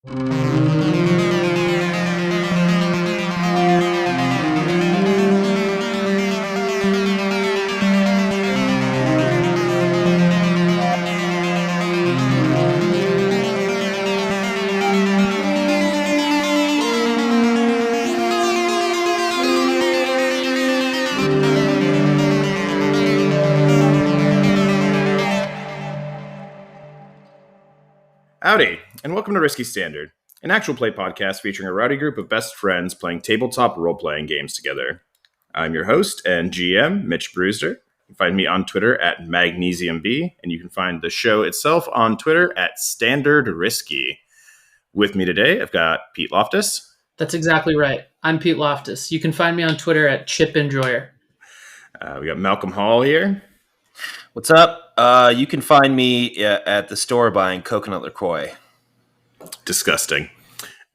Howdy, and welcome to Risky Standard, an actual play podcast featuring a rowdy group of best friends playing tabletop role-playing games together. I'm your host and GM, Mitch Broesder. You can find me on Twitter at MagnesiumB, and you can find the show itself on Twitter at Standard Risky. With me today, I've got Pete Loftus. That's exactly right. I'm Pete Loftus. You can find me on Twitter at ChipEnjoyer. We got Malcolm Hall here. What's up? You can find me at the store buying coconut LaCroix. Disgusting.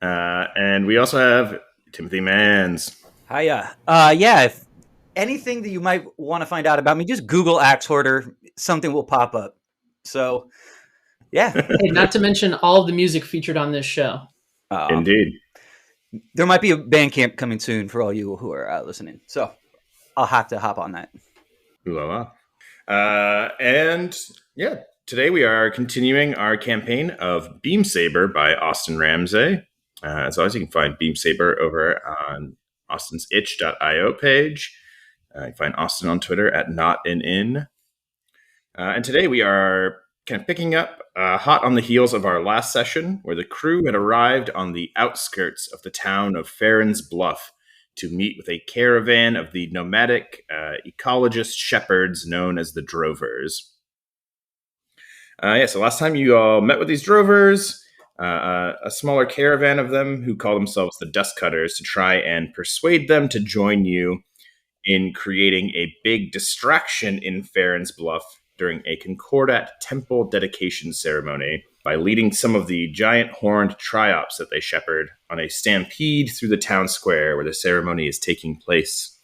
And we also have Timothy Mans. Hiya. If anything that you might want to find out about me, just Google Axe Hoarder. Something will pop up. So, yeah. Hey, not to mention all of the music featured on this show. Indeed. There might be a Bandcamp coming soon for all you who are listening. So, I'll have to hop on that. Ooh la la. Today we are continuing our campaign of Beam Saber by Austin Ramsey. As always, you can find Beam Saber over on Austin's itch.io page. You can find Austin on Twitter at NotAnIn. And today we are kind of picking up hot on the heels of our last session, where the crew had arrived on the outskirts of the town of Farron's Bluff to meet with a caravan of the nomadic ecologist shepherds known as the Drovers. So last time you all met with these Drovers, a smaller caravan of them who call themselves the Dust Cutters, to try and persuade them to join you in creating a big distraction in Farron's Bluff during a Concordat temple dedication ceremony by leading some of the giant horned triops that they shepherd on a stampede through the town square where the ceremony is taking place.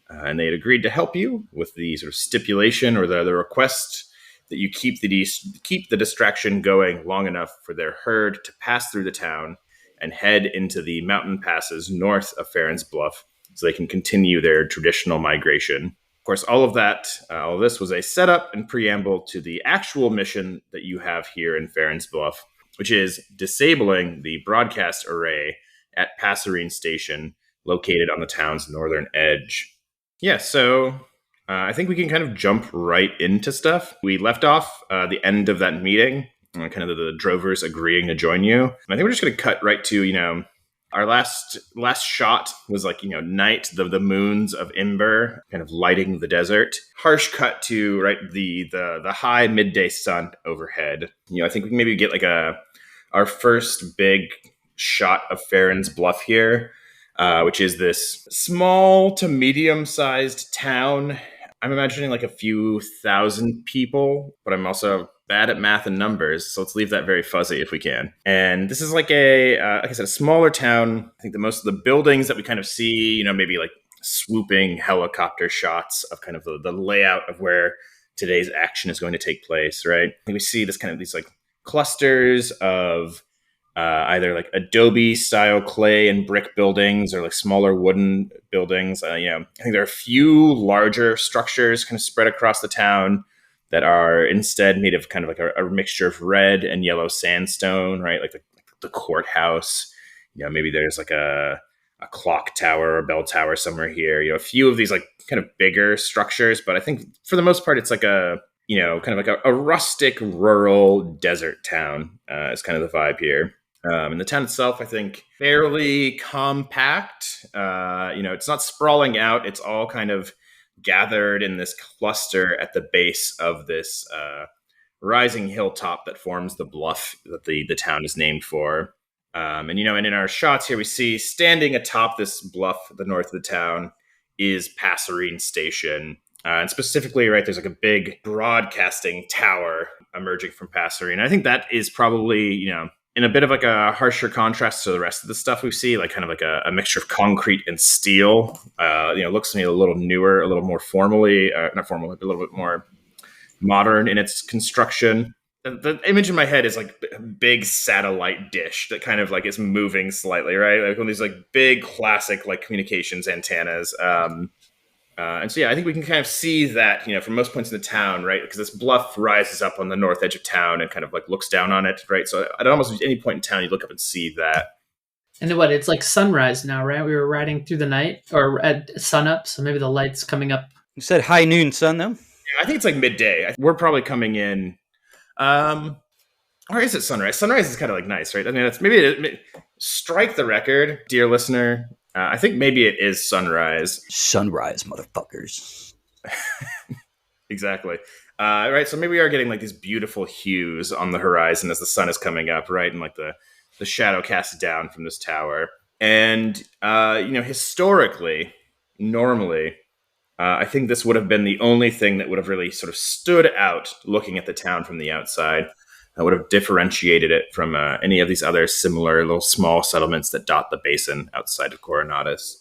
And they had agreed to help you with the sort of stipulation or the request that you keep the distraction going long enough for their herd to pass through the town and head into the mountain passes north of Farron's Bluff so they can continue their traditional migration. Of course, all of this was a setup and preamble to the actual mission that you have here in Farron's Bluff, which is disabling the broadcast array at Passerine Station, located on the town's northern edge. So I think we can kind of jump right into stuff. We left off the end of that meeting, kind of the Drovers agreeing to join you. And I think we're just going to cut right to, our last shot was night, the moons of Ember kind of lighting the desert. Harsh cut to the high midday sun overhead. I think we can maybe get our first big shot of Farron's Bluff here, which is this small to medium-sized town. I'm imagining a few thousand people, but I'm also bad at math and numbers, so let's leave that very fuzzy if we can. And this is like I said, a smaller town. I think most of the buildings that we kind of see, maybe swooping helicopter shots of kind of the layout of where today's action is going to take place, right? I think we see these clusters of either Adobe style clay and brick buildings or smaller wooden buildings. I think there are a few larger structures kind of spread across the town that are instead made of kind of a mixture of red and yellow sandstone, right? Like the courthouse. Maybe there's a clock tower or bell tower somewhere here. A few of these kind of bigger structures, but I think for the most part it's kind of a rustic rural desert town is kind of the vibe here. And the town itself, I think, fairly compact. It's not sprawling out. It's all kind of gathered in this cluster at the base of this rising hilltop that forms the bluff that the town is named for. And in our shots here, we see standing atop this bluff at the north of the town is Passerine Station. And specifically, right, there's a big broadcasting tower emerging from Passerine. I think that is probably, in a bit of a harsher contrast to the rest of the stuff we see, kind of a mixture of concrete and steel. Looks to me a little newer, a little more formally, not formal, a little bit more modern in its construction. The image in my head is like a big satellite dish that kind of like is moving slightly, right? Like one of these like big classic like communications antennas. And so, yeah, I think we can kind of see that, from most points in the town, right? Because this bluff rises up on the north edge of town and kind of like looks down on it, right? So at almost any point in town, you look up and see that. And what? It's like sunrise now, right? We were riding through the night or at sunup, so maybe the light's coming up. You said high noon sun, though? Yeah, I think it's like midday. We're probably coming in. Or is it sunrise? Sunrise is kind of like nice, right? I mean, strike the record, dear listener. I think maybe it is sunrise. Sunrise, motherfuckers. Exactly. Right. So maybe we are getting like these beautiful hues on the horizon as the sun is coming up, right? And like the shadow casts down from this tower. And, historically, normally, I think this would have been the only thing that would have really sort of stood out looking at the town from the outside. That would have differentiated it from any of these other similar little small settlements that dot the basin outside of Coronatus.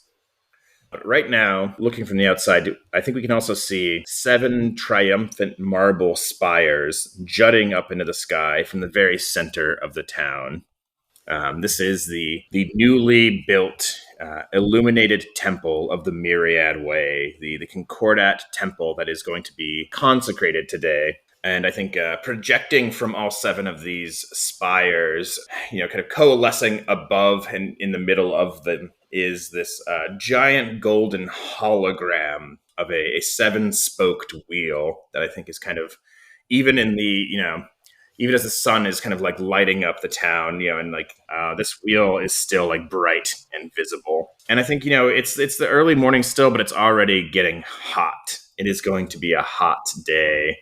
But right now, looking from the outside, I think we can also see 7 triumphant marble spires jutting up into the sky from the very center of the town. This is the newly built, illuminated temple of the Myriad Way, the Concordat temple that is going to be consecrated today. And I think projecting from all 7 of these spires, kind of coalescing above and in the middle of them is this giant golden hologram of a 7-spoked wheel that I think is kind of, even in the, even as the sun is kind of like lighting up the town, and like this wheel is still like bright and visible. And I think, it's the early morning still, but it's already getting hot. It is going to be a hot day.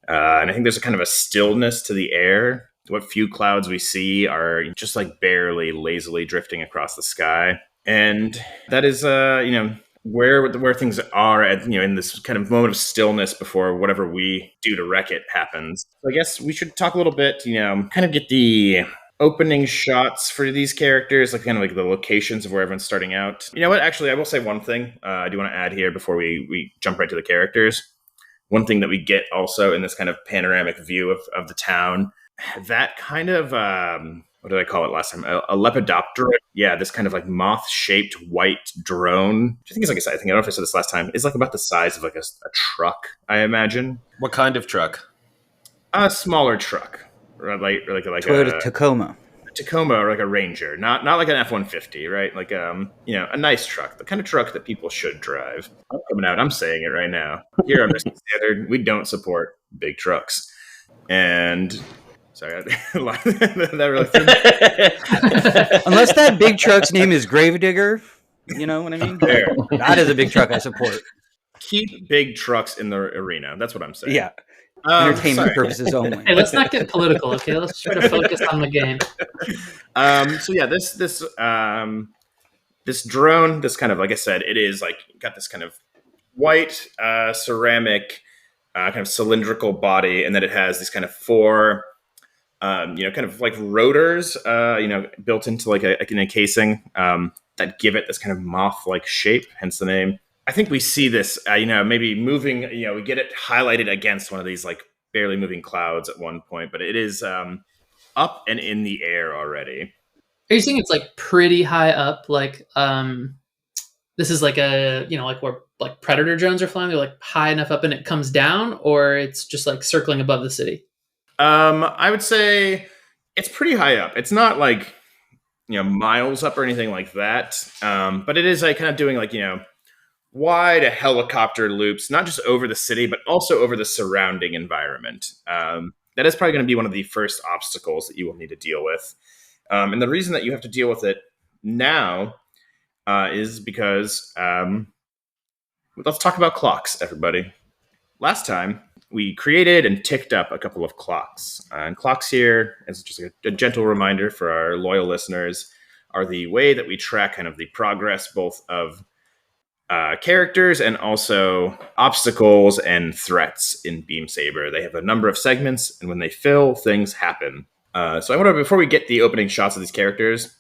And I think there's a kind of a stillness to the air. What few clouds we see are just like barely lazily drifting across the sky. And that is, where things are at, in this kind of moment of stillness before whatever we do to wreck it happens. So I guess we should talk a little bit, kind of get the opening shots for these characters, like kind of like the locations of where everyone's starting out. You know what? Actually, I will say one thing I do want to add here before we jump right to the characters. One thing that we get also in this kind of panoramic view of the town, that kind of, what did I call it last time? A lepidoptera. Yeah, this kind of like moth-shaped white drone. I think it's like I don't know if I said this last time. It's like about the size of like a truck, I imagine. What kind of truck? A smaller truck, like Toyota Tacoma. Tacoma or like a Ranger, not like an F-150, right? Like a nice truck, the kind of truck that people should drive. I'm coming out. I'm saying it right now. Here on Michigan Standard, we don't support big trucks. And sorry, that really unless that big truck's name is Gravedigger, you know what I mean? Fair. That is a big truck I support. Keep big trucks in the arena. That's what I'm saying. Yeah. Entertainment purposes only. Hey, let's not get political, okay? Let's try to focus on the game. So yeah, this drone, this kind of, like I said, it is like got this kind of white ceramic kind of cylindrical body, and then it has these kind of 4 kind of like rotors built into like in a casing that give it this kind of moth-like shape, hence the name. I think we see this, maybe moving, we get it highlighted against one of these like barely moving clouds at one point, but it is up and in the air already. Are you saying it's like pretty high up? Like, this is like like where like Predator drones are flying? They're like high enough up and it comes down, or it's just like circling above the city? I would say it's pretty high up. It's not like, miles up or anything like that. But it is like kind of doing like, wide helicopter loops, not just over the city, but also over the surrounding environment. That is probably going to be one of the first obstacles that you will need to deal with. And the reason that you have to deal with it now is because, let's talk about clocks, everybody. Last time, we created and ticked up a couple of clocks. And clocks here, as just a gentle reminder for our loyal listeners, are the way that we track kind of the progress both of characters and also obstacles and threats in Beam Saber. They have a number of segments, and when they fill, things happen. So I want to, before we get the opening shots of these characters,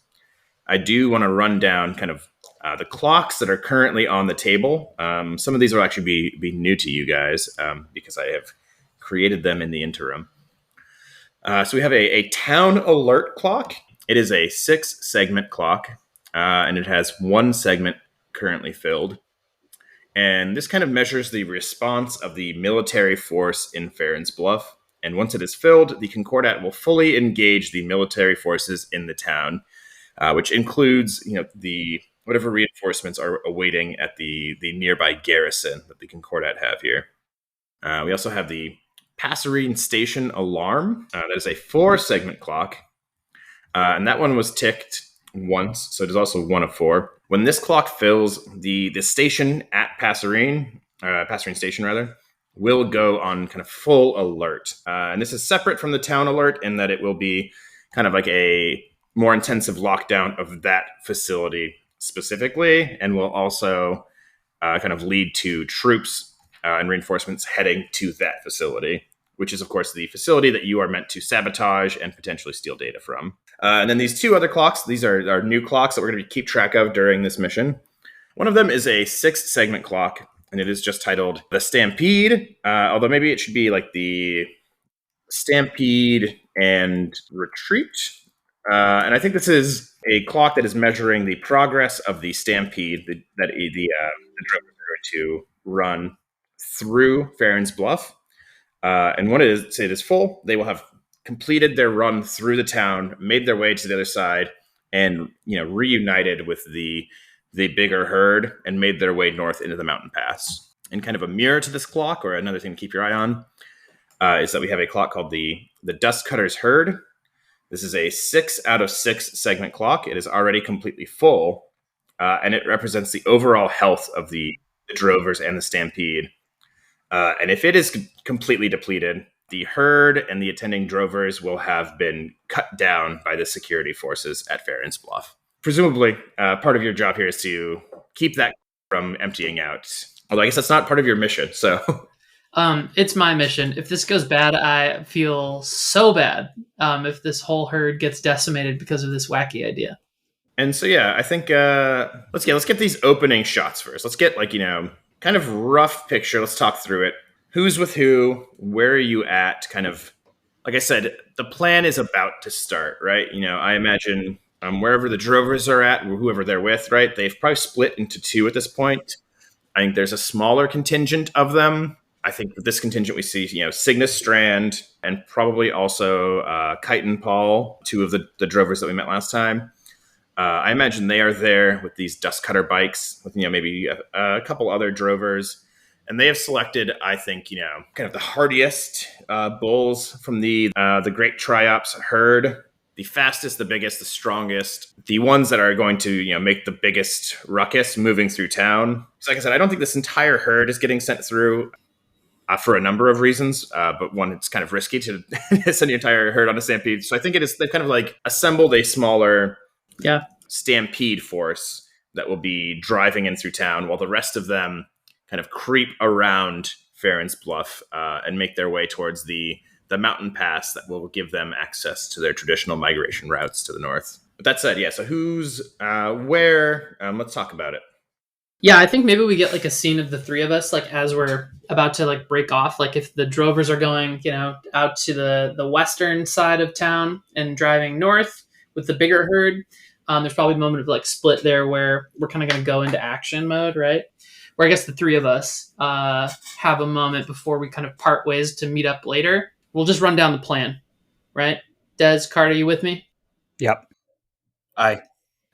I do want to run down kind of the clocks that are currently on the table. Some of these will actually be new to you guys because I have created them in the interim. So we have a town alert clock. It is a 6-segment clock, and it has one segment currently filled. And this kind of measures the response of the military force in Farron's Bluff. And once it is filled, the Concordat will fully engage the military forces in the town, which includes, the whatever reinforcements are awaiting at the nearby garrison that the Concordat have here. We also have the Passerine Station Alarm. That is a 4-segment clock, and that one was ticked once, so it is also one of 4. When this clock fills, the station at Passerine Station rather, will go on kind of full alert. And this is separate from the town alert in that it will be kind of like a more intensive lockdown of that facility specifically, and will also kind of lead to troops and reinforcements heading to that facility, which is, of course, the facility that you are meant to sabotage and potentially steal data from. And then these 2 other clocks, these are new clocks that we're going to keep track of during this mission. One of them is a 6-segment clock, and it is just titled The Stampede, although maybe it should be like the Stampede and Retreat. And I think this is a clock that is measuring the progress of the Stampede that the Drovers are going to run through Farron's Bluff. And when it is full, they will have completed their run through the town, made their way to the other side, and reunited with the bigger herd and made their way north into the mountain pass. And kind of a mirror to this clock, or another thing to keep your eye on, is that we have a clock called the Dust Cutter's Herd. This is a 6 out of 6 segment clock. It is already completely full, and it represents the overall health of the Drovers and the Stampede. And if it is completely depleted, the herd and the attending drovers will have been cut down by the security forces at Farron's Bluff. Presumably, part of your job here is to keep that from emptying out. Although I guess that's not part of your mission, so... It's my mission. If this goes bad, I feel so bad if this whole herd gets decimated because of this wacky idea. And so, yeah, I think let's get these opening shots first. Let's get kind of rough picture. Let's talk through it. Who's with who? Where are you at? Kind of, like I said, the plan is about to start, right? I imagine wherever the drovers are at, whoever they're with, right? They've probably split into 2 at this point. I think there's a smaller contingent of them. I think with this contingent we see, Cygnus Strand and probably also Kite and Paul, 2 of the drovers that we met last time. I imagine they are there with these dust cutter bikes with, maybe a couple other drovers. And they have selected, I think, kind of the hardiest bulls from the Great Triops herd. The fastest, the biggest, the strongest. The ones that are going to, make the biggest ruckus moving through town. So like I said, I don't think this entire herd is getting sent through for a number of reasons. But one, it's kind of risky to send the entire herd on a stampede. So I think they've kind of assembled a smaller stampede force that will be driving in through town while the rest of them kind of creep around Farron's Bluff and make their way towards the mountain pass that will give them access to their traditional migration routes to the north. But that said, so who's where? Let's talk about it. Yeah, I think maybe we get a scene of the 3 of us, as we're about to break off. If the drovers are going, out to the western side of town and driving north with the bigger herd, there's probably a moment of split there where we're kind of going to go into action mode, right? Where I guess the 3 of us have a moment before we kind of part ways to meet up later. We'll just run down the plan, right? Des, Carta, you with me? Yep. I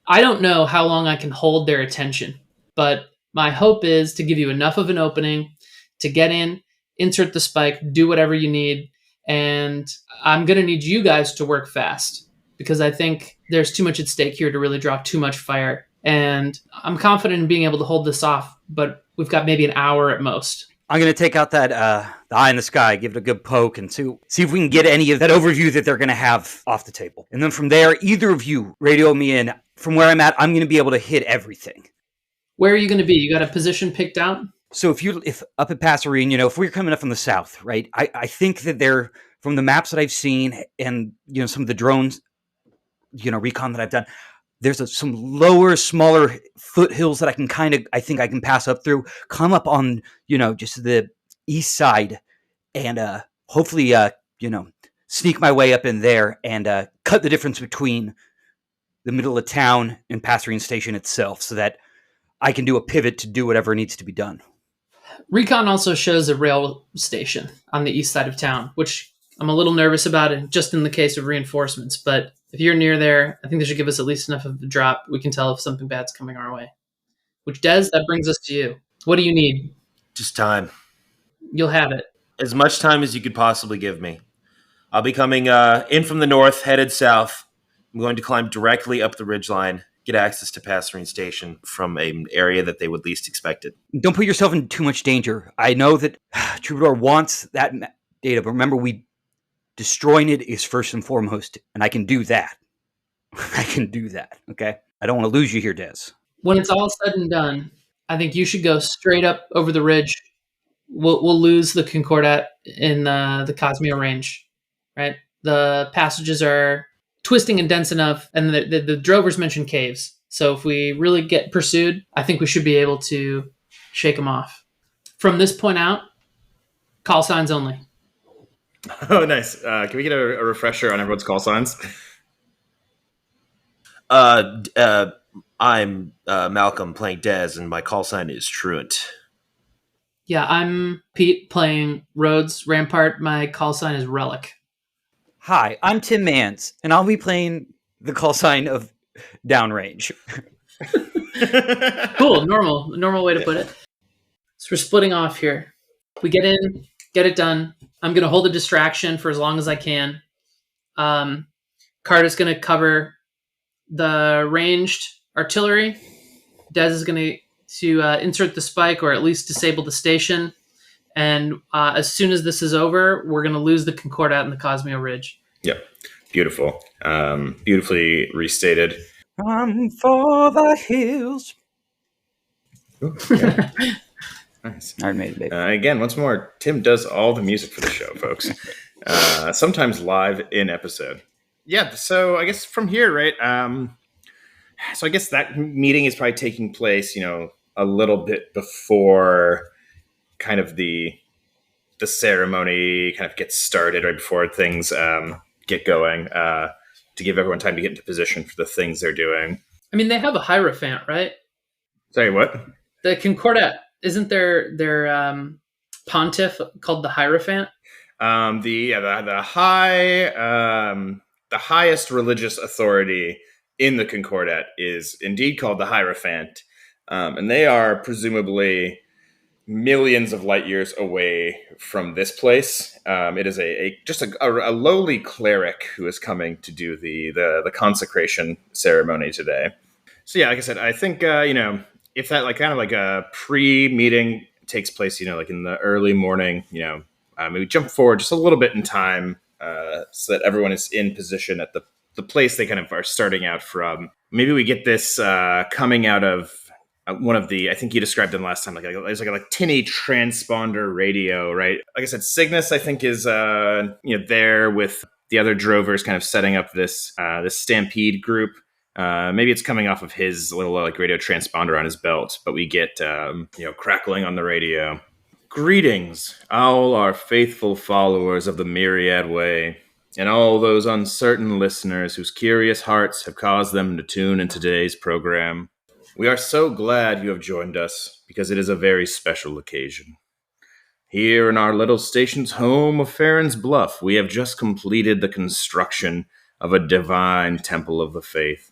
don't know how long I can hold their attention, but my hope is to give you enough of an opening to get in, insert the spike, do whatever you need, and I'm going to need you guys to work fast because I think there's too much at stake here to really draw too much fire. And I'm confident in being able to hold this off, but we've got maybe an hour at most. I'm going to take out that the eye in the sky, give it a good poke, and see if we can get any of that overview that they're going to have off the table. And then from there, either of you radio me in. From where I'm at, I'm going to be able to hit everything. Where are you going to be? You got a position picked out? So if up at Passerine, if we're coming up from the south, right, I think that they're, from the maps that I've seen and, some of the drones, recon that I've done, there's some lower, smaller foothills that I think I can pass up through, come up on, just the east side and hopefully, sneak my way up in there and cut the difference between the middle of town and Passerine Station itself so that I can do a pivot to do whatever needs to be done. Recon also shows a rail station on the east side of town, which I'm a little nervous about it just in the case of reinforcements. But if you're near there, I think they should give us at least enough of a drop. We can tell if something bad's coming our way. Which, Des, that brings us to you. What do you need? Just time. You'll have it. As much time as you could possibly give me. I'll be coming in from the north, headed south. I'm going to climb directly up the ridgeline, get access to Passerine Station from an area that they would least expect it. Don't put yourself in too much danger. I know that Troubadour wants that data, but remember, destroying it is first and foremost, and I can do that. I can do that, okay? I don't want to lose you here, Des. When it's all said and done, I think you should go straight up over the ridge. We'll lose the Concordat in the Cosmeo range, right? The passages are twisting and dense enough, and the drovers mentioned caves. So if we really get pursued, I think we should be able to shake them off. From this point out, call signs only. Oh, nice. Can we get a refresher on everyone's call signs? I'm Malcolm playing Dez, and my call sign is Truant. Yeah, I'm Pete playing Rhodes Rampart. My call sign is Relic. Hi, I'm Tim Mans, and I'll be playing the call sign of Downrange. Cool, normal way to put it. So we're splitting off here. We get in, get it done. I'm going to hold a distraction for as long as I can. Carta's going to cover the ranged artillery. Dez is going to insert the spike or at least disable the station. And as soon as this is over, we're going to lose the Concordat and the Cosmeo Ridge. Yep. Beautiful. Beautifully restated. For the hills. Ooh, yeah. Nice. I made it, baby. Again, once more, Tim does all the music for the show, folks. Sometimes live in episode. Yeah, so I guess from here, right? So I guess that meeting is probably taking place, a little bit before kind of the ceremony kind of gets started, right before things get going, to give everyone time to get into position for the things they're doing. I mean, they have a Hierophant, right? Sorry, what? The Concordat, isn't their pontiff called the Hierophant? The highest religious authority in the Concordat is indeed called the Hierophant, and they are presumably millions of light years away from this place. It is just a lowly cleric who is coming to do the consecration ceremony today. So yeah, like I said, I think if that kind of like a pre-meeting takes place, like in the early morning, maybe jump forward just a little bit in time so that everyone is in position at the place they kind of are starting out from. Maybe we get this coming out of one of the, I think you described them last time, there's like a tinny transponder radio, right? Like I said, Cygnus, I think, is there with the other drovers kind of setting up this stampede group. Maybe it's coming off of his little radio transponder on his belt, but we get crackling on the radio. Greetings, all our faithful followers of the Myriad Way, and all those uncertain listeners whose curious hearts have caused them to tune in today's program. We are so glad you have joined us, because it is a very special occasion. Here in our little station's home of Farron's Bluff, we have just completed the construction of a divine temple of the faith,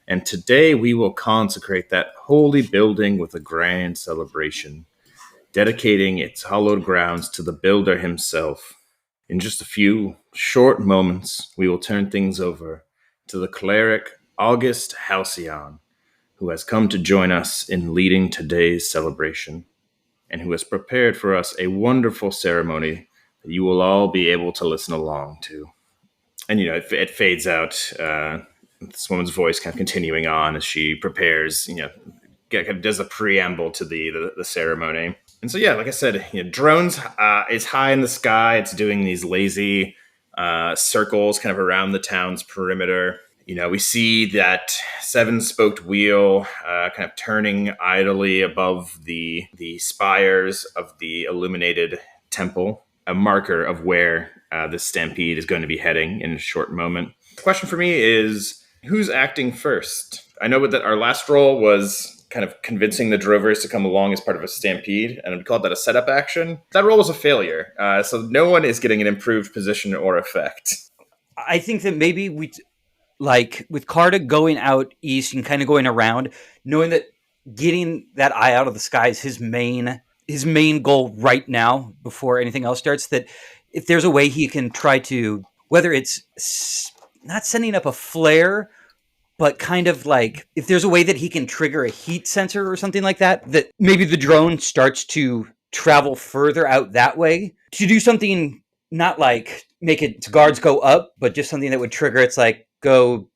and today we will consecrate that holy building with a grand celebration, dedicating its hallowed grounds to the builder himself. In just a few short moments, we will turn things over to the cleric August Halcyon, who has come to join us in leading today's celebration, and who has prepared for us a wonderful ceremony that you will all be able to listen along to. And, it fades out, this woman's voice kind of continuing on as she prepares, does a preamble to the ceremony. And so, yeah, like I said, drones is high in the sky. It's doing these lazy circles kind of around the town's perimeter. We see that seven-spoked wheel kind of turning idly above the spires of the illuminated temple, a marker of where this stampede is going to be heading in a short moment. The question for me is, who's acting first? I know that our last roll was kind of convincing the drovers to come along as part of a stampede, and we called that a setup action. That roll was a failure, so no one is getting an improved position or effect. I think that maybe like with Carta going out east and kind of going around, knowing that getting that eye out of the sky is his main goal right now before anything else starts, that if there's a way he can try to, whether it's not sending up a flare, but kind of like if there's a way that he can trigger a heat sensor or something like that, that maybe the drone starts to travel further out that way to do something, not like make its guards go up, but just something that would trigger its like go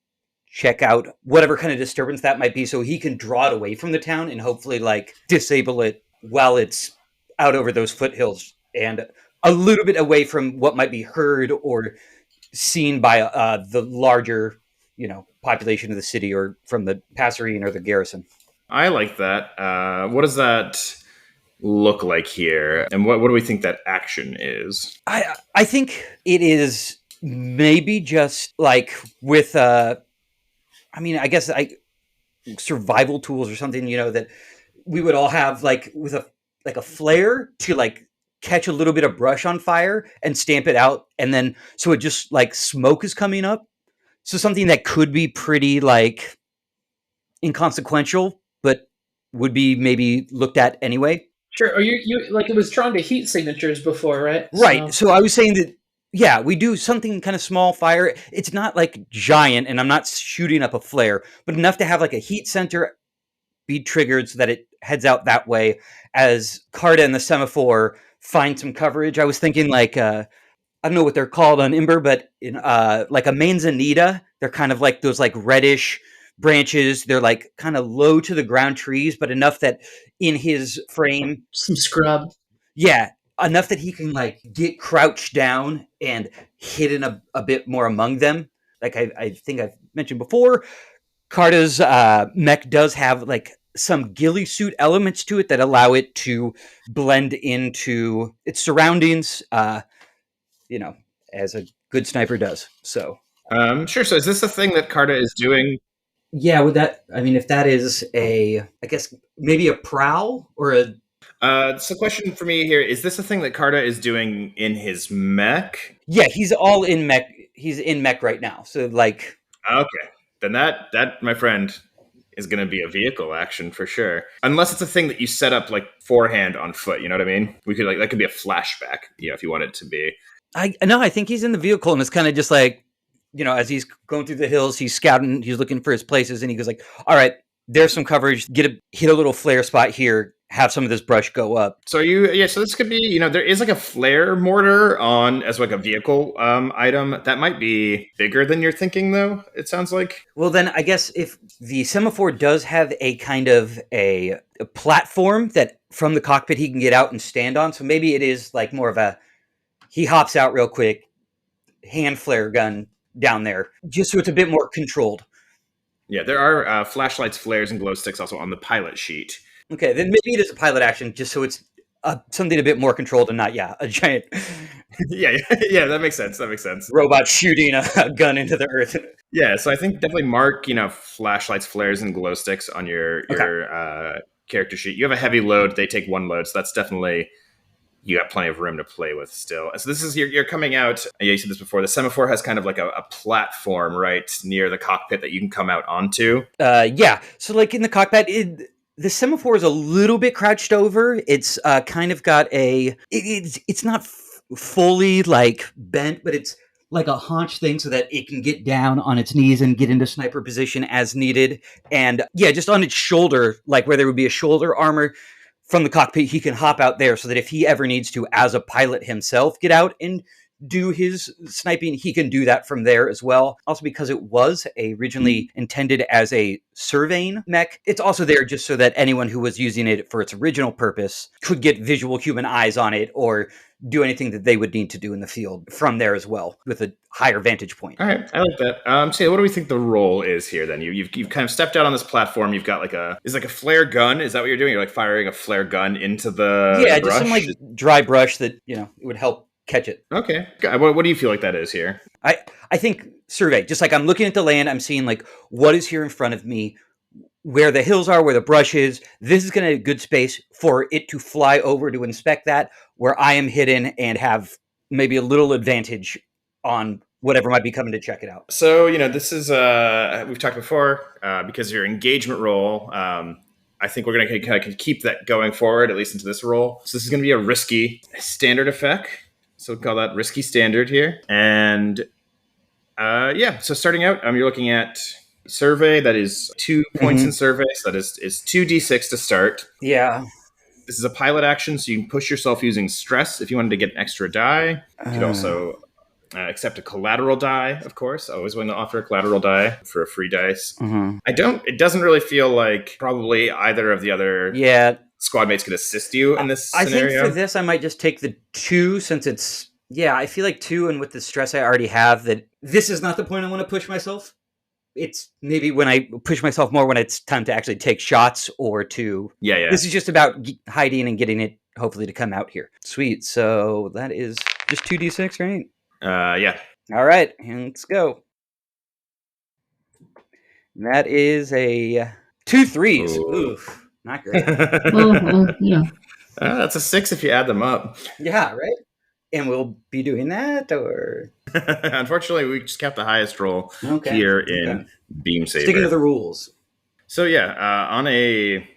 check out whatever kind of disturbance that might be, so he can draw it away from the town and hopefully like disable it while it's out over those foothills and a little bit away from what might be heard or seen by the larger, population of the city or from the passerine or the garrison. I like that. What does that look like here? And what do we think that action is? I think it is maybe just like with, I guess survival tools or something, that we would all have like with a flare to like catch a little bit of brush on fire and stamp it out. And then, so it just like smoke is coming up. So something that could be pretty like inconsequential, but would be maybe looked at anyway. Sure. Or you like it was drawn to heat signatures before, right? Right. So I was saying that, yeah, we do something kind of small fire. It's not like giant, and I'm not shooting up a flare, but enough to have like a heat sensor be triggered so that it heads out that way as Carta and the semaphore find some coverage. I was thinking like, I don't know what they're called on Imber, but in like a manzanita, they're kind of like those like reddish branches. They're like kind of low to the ground trees, but enough that in his frame, some scrub. Yeah, enough that he can like get crouched down and hidden a bit more among them. Like I think I've mentioned before, Carta's mech does have like some ghillie suit elements to it that allow it to blend into its surroundings, as a good sniper does. So, sure. So is this the thing that Carta is doing? Yeah, with that, if that is I guess maybe a prowl or a... So question for me here, is this a thing that Carta is doing in his mech? Yeah, he's all in mech. He's in mech right now. So like... Okay. Then that, my friend, is going to be a vehicle action for sure. Unless it's a thing that you set up like forehand on foot, you know what I mean? We could like, that could be a flashback, if you want it to be. I think he's in the vehicle and it's kind of just like, as he's going through the hills, he's scouting, he's looking for his places, and he goes like, all right, there's some coverage, hit a little flare spot here, have some of this brush go up. So so this could be, there is like a flare mortar on as like a vehicle item. That might be bigger than you're thinking though, it sounds like. Well, then I guess if the semaphore does have a kind of a platform that from the cockpit he can get out and stand on, so maybe it is like more of he hops out real quick, hand flare gun down there, just so it's a bit more controlled. Yeah, there are flashlights, flares, and glow sticks also on the pilot sheet. Okay, then maybe it is a pilot action, just so it's something a bit more controlled and not, a giant... yeah, that makes sense. Robot shooting a gun into the earth. Yeah, so I think definitely mark, flashlights, flares, and glow sticks on your character sheet. You have a heavy load, they take one load, so that's definitely... You got plenty of room to play with still. So this is, you're coming out, you said this before, the semaphore has kind of like a platform right near the cockpit that you can come out onto. Yeah, so like in the cockpit, the semaphore is a little bit crouched over. It's kind of got it's not fully like bent, but it's like a haunch thing so that it can get down on its knees and get into sniper position as needed. And yeah, just on its shoulder, like where there would be a shoulder armor, from the cockpit, he can hop out there so that if he ever needs to, as a pilot himself, get out and do his sniping, he can do that from there as well. Also, because it was originally intended as a surveying mech, it's also there just so that anyone who was using it for its original purpose could get visual human eyes on it or do anything that they would need to do in the field from there as well, with a higher vantage point. All right, I like that. So what do we think the role is here then? You've kind of stepped out on this platform. You've got is like a flare gun. Is that what you're doing? You're like firing a flare gun into the brush? Just some like dry brush that, it would help catch it. Okay. What do you feel like that is here? I think survey, just like I'm looking at the land, I'm seeing like what is here in front of me, where the hills are, where the brush is. This is going to be a good space for it to fly over to inspect that, where I am hidden and have maybe a little advantage on whatever might be coming to check it out. So, this is, we've talked before, because your engagement roll, I think we're going to kind of keep that going forward, at least into this roll. So this is going to be a risky standard effect. So we'll call that risky standard here. And so starting out, you're looking at survey. That is 2 points in survey. So that is 2d6 to start. Yeah. This is a pilot action, so you can push yourself using stress if you wanted to get an extra die. You could also accept a collateral die, of course. I always want to offer a collateral die for a free dice. It doesn't really feel like probably either of the other squad mates could assist you in this scenario. I think for this, I might just take the 2 since it's, I feel like 2, and with the stress I already have, that this is not the point I want to push myself. It's maybe when I push myself more when it's time to actually take shots or to... Yeah. This is just about hiding and getting it, hopefully, to come out here. Sweet. So that is just 2d6, right? Yeah. All right, and let's go. That is a 2 3s. Oof, not great. Yeah. That's a 6 if you add them up. Yeah, right? And we'll be doing that, or... Unfortunately, we just kept the highest roll here in Beam Saber. Sticking to the rules. So on a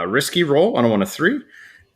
risky roll, on a 1 of 3,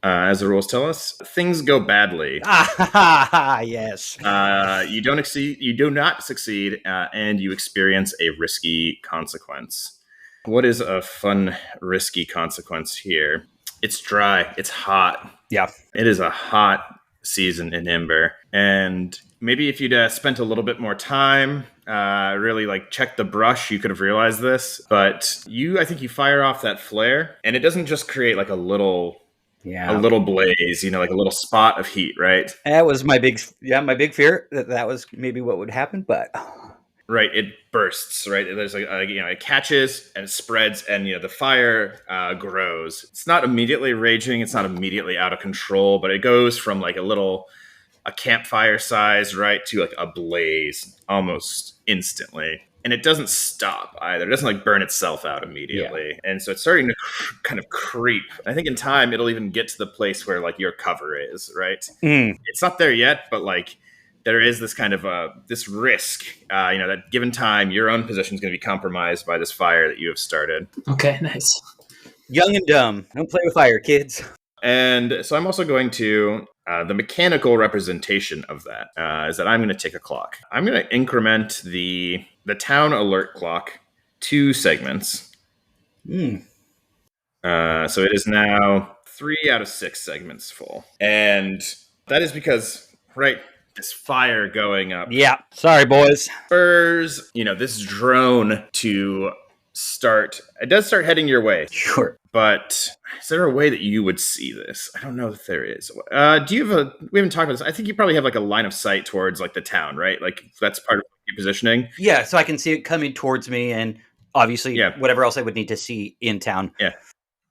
as the rules tell us, things go badly. Yes. You do not succeed, and you experience a risky consequence. What is a fun, risky consequence here? It's dry. It's hot. Yeah. It is a hot season in Ember. And maybe if you'd spent a little bit more time, really check the brush, you could have realized this. But I think you fire off that flare, and it doesn't just create a little blaze, like a little spot of heat, right? That was my big fear, that was maybe what would happen, but... Right, it bursts, right? There's it catches and it spreads, and the fire grows. It's not immediately raging, it's not immediately out of control, but it goes from a campfire size, right, to a blaze almost instantly. And it doesn't stop either. It doesn't burn itself out immediately. Yeah. And so it's starting to kind of creep. I think in time it'll even get to the place where your cover is, right? It's not there yet, but there is this kind of this risk, that given time, your own position is going to be compromised by this fire that you have started. Okay, nice. Young and dumb. Don't play with fire, kids. And so I'm also going to, the mechanical representation of that is that I'm going to take a clock. I'm going to increment the town alert clock 2 segments. So it is now 3 out of 6 segments full. And that is because, right, this fire going up. Yeah. Sorry, boys. Spurs, this drone to start. It does start heading your way. Sure. But is there a way that you would see this? I don't know if there is. Do you have we haven't talked about this. I think you probably have a line of sight towards the town, right? That's part of your positioning. Yeah. So I can see it coming towards me, and obviously whatever else I would need to see in town. Yeah.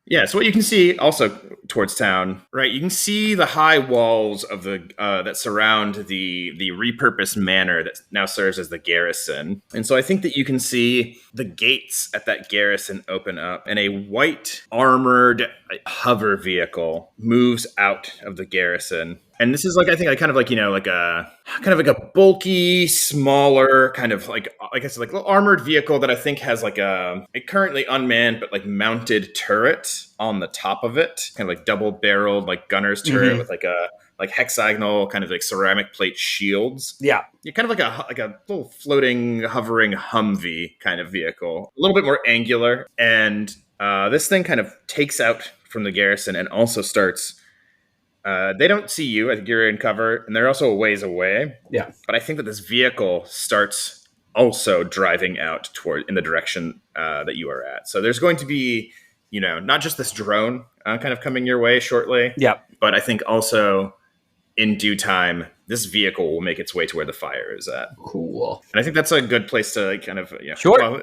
Yeah, so what you can see also towards town, right? You can see the high walls of the that surround the repurposed manor that now serves as the garrison. And so I think that you can see the gates at that garrison open up, and a white armored hover vehicle moves out of the garrison. And this is I think kind of a bulky, smaller kind of I guess little armored vehicle that I think has a currently unmanned but mounted turret on the top of it, kind of double barreled gunner's turret with a hexagonal kind of ceramic plate shields. Yeah, you're kind of a little floating, hovering Humvee kind of vehicle, a little bit more angular, and this thing kind of takes out from the garrison and also starts. They don't see you. I think you're in cover, and they're also a ways away. Yeah. But I think that this vehicle starts also driving out in the direction that you are at. So there's going to be, not just this drone kind of coming your way shortly. Yeah. But I think also in due time, this vehicle will make its way to where the fire is at. Cool. And I think that's a good place to kind of, Sure. Well,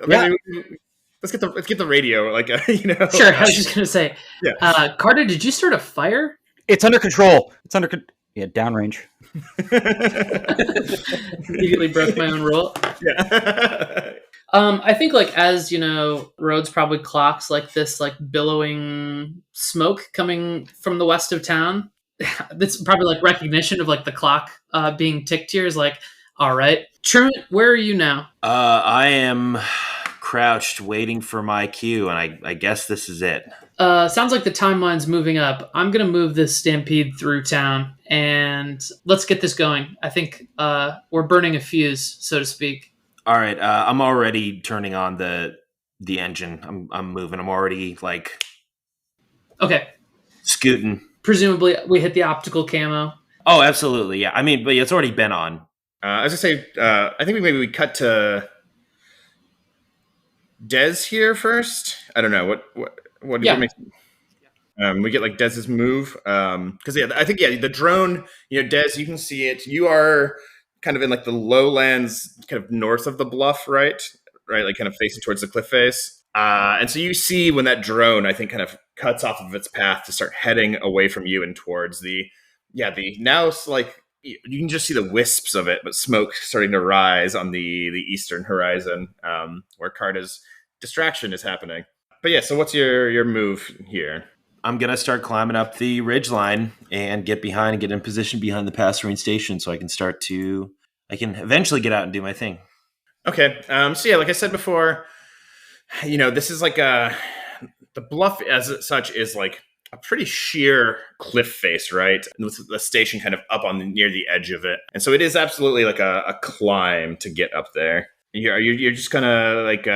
let's get the radio, Sure. I was just gonna say, Carta, did you start a fire? It's under control. It's downrange. Immediately broke my own rule. Yeah. I think like as Rhodes probably clocks like this like billowing smoke coming from the west of town. That's probably like recognition of like the clock being ticked here is like, all right, Truant, where are you now? I am crouched, waiting for my cue, and I guess this is it. Sounds like the timeline's moving up. I'm gonna move this stampede through town, and let's get this going. I think we're burning a fuse, so to speak. All right, I'm already turning on the engine. I'm moving. I'm already like Okay. scooting. Presumably, we hit the optical camo. Oh, absolutely. Yeah. I mean, but it's already been on. I was gonna say, I think maybe we cut to Des here first. I don't know what Yeah. makes. We get like Dez's move because I think the drone. Des, you can see it. You are kind of in like the lowlands, kind of north of the bluff, right? Right, like kind of facing towards the cliff face. And so you see when that drone, I think, kind of cuts off of its path to start heading away from you and towards the now it's like you can just see the wisps of it, but smoke starting to rise on the eastern horizon, where Carta's distraction is happening. But yeah, so what's your move here? I'm gonna start climbing up the ridgeline and get in position behind the Passerine station, so I can eventually get out and do my thing. Okay. So yeah, like I said before, this is like the bluff as such is like a pretty sheer cliff face, right? With the station kind of up on near the edge of it, and so it is absolutely like a climb to get up there. You're just gonna like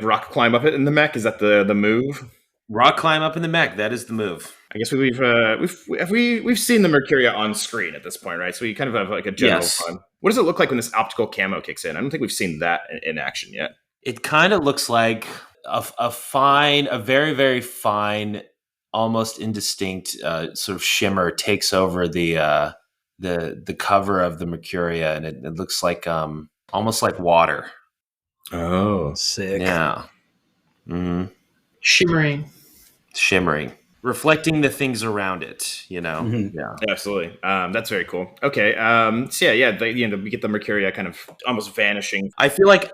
rock climb up it in the mech. Is that the move? Rock climb up in the mech. That is the move. I guess we've seen the Mercuria on screen at this point, right? So we kind of have like a general fun. What does it look like when this optical camo kicks in? I don't think we've seen that in action yet. It kind of looks like a very, very fine, almost indistinct sort of shimmer takes over the cover of the Mercuria, and it looks like almost like water. Oh, sick! Yeah, mm-hmm. Shimmering, reflecting the things around it. Mm-hmm. Yeah, absolutely. That's very cool. Okay, so we get the Mercuria kind of almost vanishing. I feel like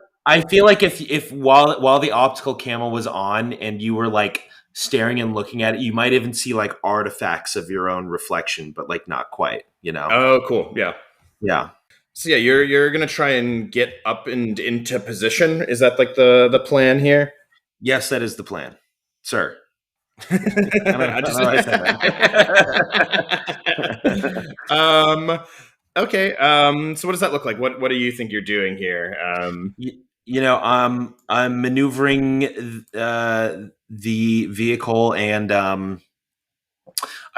if while the optical camo was on and you were like staring and looking at it, you might even see like artifacts of your own reflection, but like not quite, Oh, cool. Yeah. So yeah, you're gonna try and get up and into position. Is that like the plan here? Yes, that is the plan, sir. Okay. So what does that look like? What do you think you're doing here? I'm maneuvering the vehicle, and I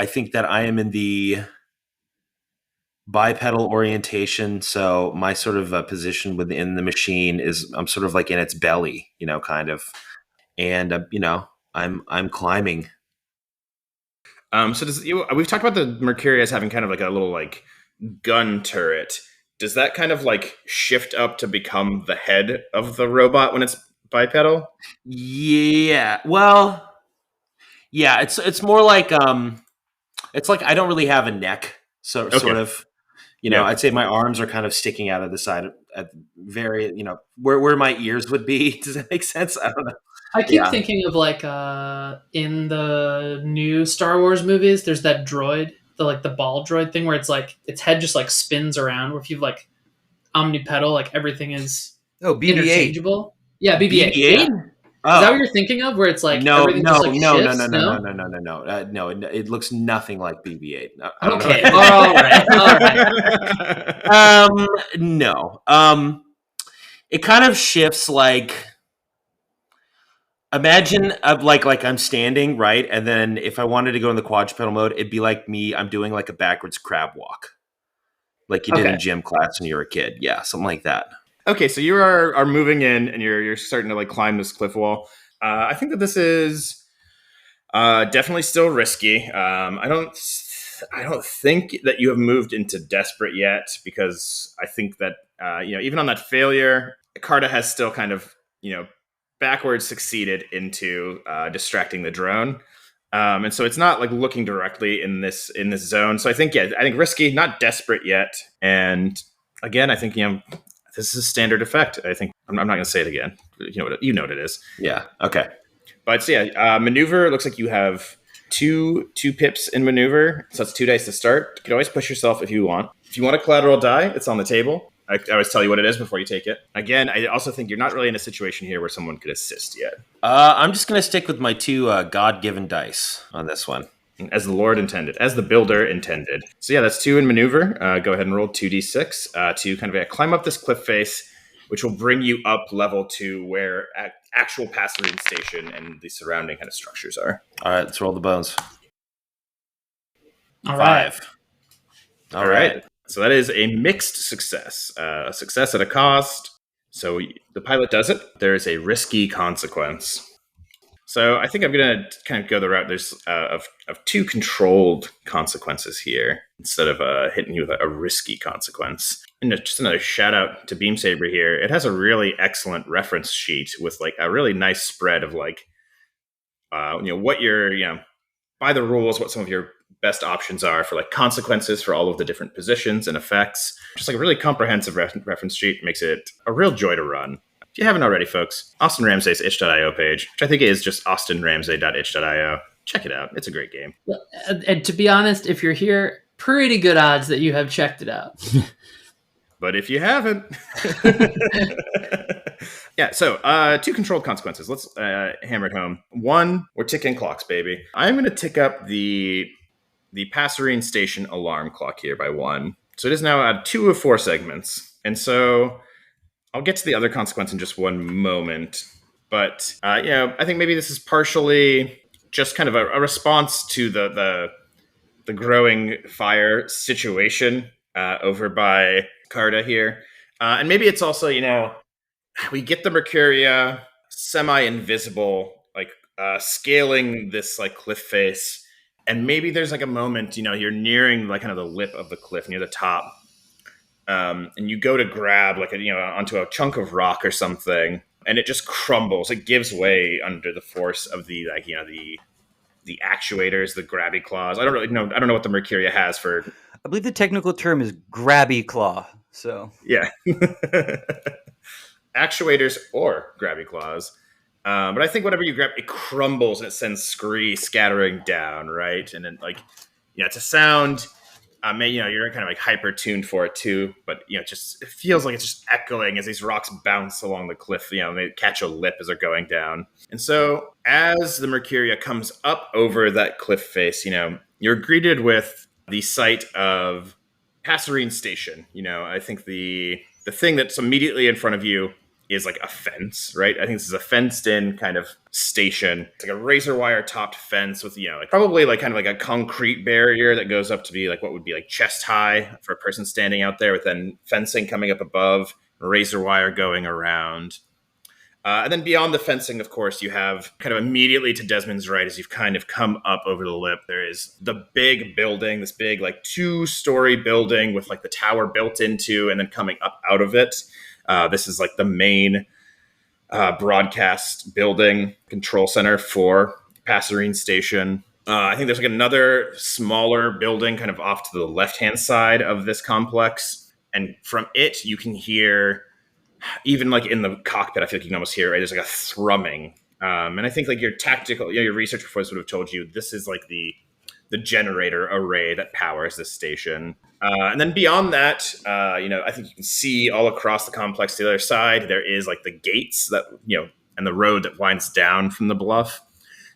think that I am in the bipedal orientation. So my sort of position within the machine is I'm sort of like in its belly, kind of, and I'm climbing. So we've talked about the Mercuria as having kind of like a little like gun turret. Does that kind of like shift up to become the head of the robot when it's bipedal? Yeah. Well, yeah. It's more like it's like I don't really have a neck, so Okay. sort of. I'd say my arms are kind of sticking out of the side at very, where my ears would be. Does that make sense? I don't know. I keep thinking of like in the new Star Wars movies, there's that droid, the ball droid thing where it's like its head just like spins around. Where if you've like omnipedal, like everything is BB-8. interchangeable. Yeah, BB-8. BB-8? Yeah. Oh. Is that what you're thinking of? Where it's like everything just like shifts? No. It looks nothing like BB-8. Okay, all right. No. It kind of shifts like. Imagine like I'm standing, right? And then if I wanted to go in the quadrupedal mode, it'd be like me. I'm doing like a backwards crab walk, like you did in gym class when you were a kid. Yeah, something like that. Okay, so you are moving in, and you're starting to like climb this cliff wall. I think that this is definitely still risky. I don't think that you have moved into desperate yet, because I think that even on that failure, Carta has still kind of backwards succeeded into distracting the drone. And so it's not like looking directly in this zone. So I think risky, not desperate yet. And again, I think this is a standard effect. I think I'm not going to say it again. You know what it is. Yeah. Okay. But maneuver. It looks like you have two pips in maneuver, so that's 2 dice to start. You can always push yourself if you want. If you want a collateral die, it's on the table. I always tell you what it is before you take it. Again, I also think you're not really in a situation here where someone could assist yet. I'm just going to stick with my 2 God-given dice on this one. As the Lord intended, as the builder intended. So yeah, that's 2 in maneuver. Go ahead and roll 2d6 to kind of climb up this cliff face, which will bring you up level to where actual Passerine Station and the surrounding kind of structures are. All right, let's roll the bones. All right. 5. All right. So that is a mixed success. A success at a cost. So the pilot does it. There is a risky consequence. So I think I'm going to kind of go the route of 2 controlled consequences here instead of hitting you with a risky consequence. And just another shout out to Beam Saber here. It has a really excellent reference sheet with a really nice spread of what your by the rules, what some of your best options are for consequences for all of the different positions and effects. Just a really comprehensive reference sheet makes it a real joy to run. If you haven't already, folks, Austin Ramsey's itch.io page, which I think is just austinramsey.itch.io. Check it out. It's a great game. And to be honest, if you're here, pretty good odds that you have checked it out. But if you haven't... Yeah, so 2 controlled consequences. Let's hammer it home. 1, we're ticking clocks, baby. I'm going to tick up the Passerine Station alarm clock here by 1. So it is now at 2 of 4 segments. And so I'll get to the other consequence in just one moment. But, I think maybe this is partially just kind of a response to the growing fire situation over by Carta here. And maybe it's also, we get the Mercuria semi-invisible, scaling this cliff face, and maybe there's a moment, you're nearing kind of the lip of the cliff near the top, and you go to grab onto a chunk of rock or something, and it just crumbles. It gives way under the force of the the actuators, the grabby claws. I don't know what the Mercuria has for. I believe the technical term is grabby claw. So yeah. Actuators or grabby claws. But I think whatever you grab, it crumbles and it sends scree scattering down, right? And then it's a sound. You're kind of hyper tuned for it too, but it feels like it's just echoing as these rocks bounce along the cliff. They catch a lip as they're going down. And so as the Mercuria comes up over that cliff face, you're greeted with the sight of Passerine Station. I think the thing that's immediately in front of you is a fence, right? I think this is a fenced-in kind of station. It's a razor wire topped fence with probably kind of a concrete barrier that goes up to be what would be chest high for a person standing out there, with then fencing coming up above, razor wire going around. And then beyond the fencing, of course, you have kind of immediately to Desmond's right as you've kind of come up over the lip. There is the big building, this big 2-story building with the tower built into and then coming up out of it. This is the main broadcast building control center for Passerine Station. I think there's another smaller building kind of off to the left-hand side of this complex. And from it, you can hear, even in the cockpit, I feel you can almost hear, right? There's a thrumming. And I think your tactical, your research before this would have told you this is the generator array that powers this station. And then beyond that, I think you can see all across the complex to the other side, there is the gates that, and the road that winds down from the bluff.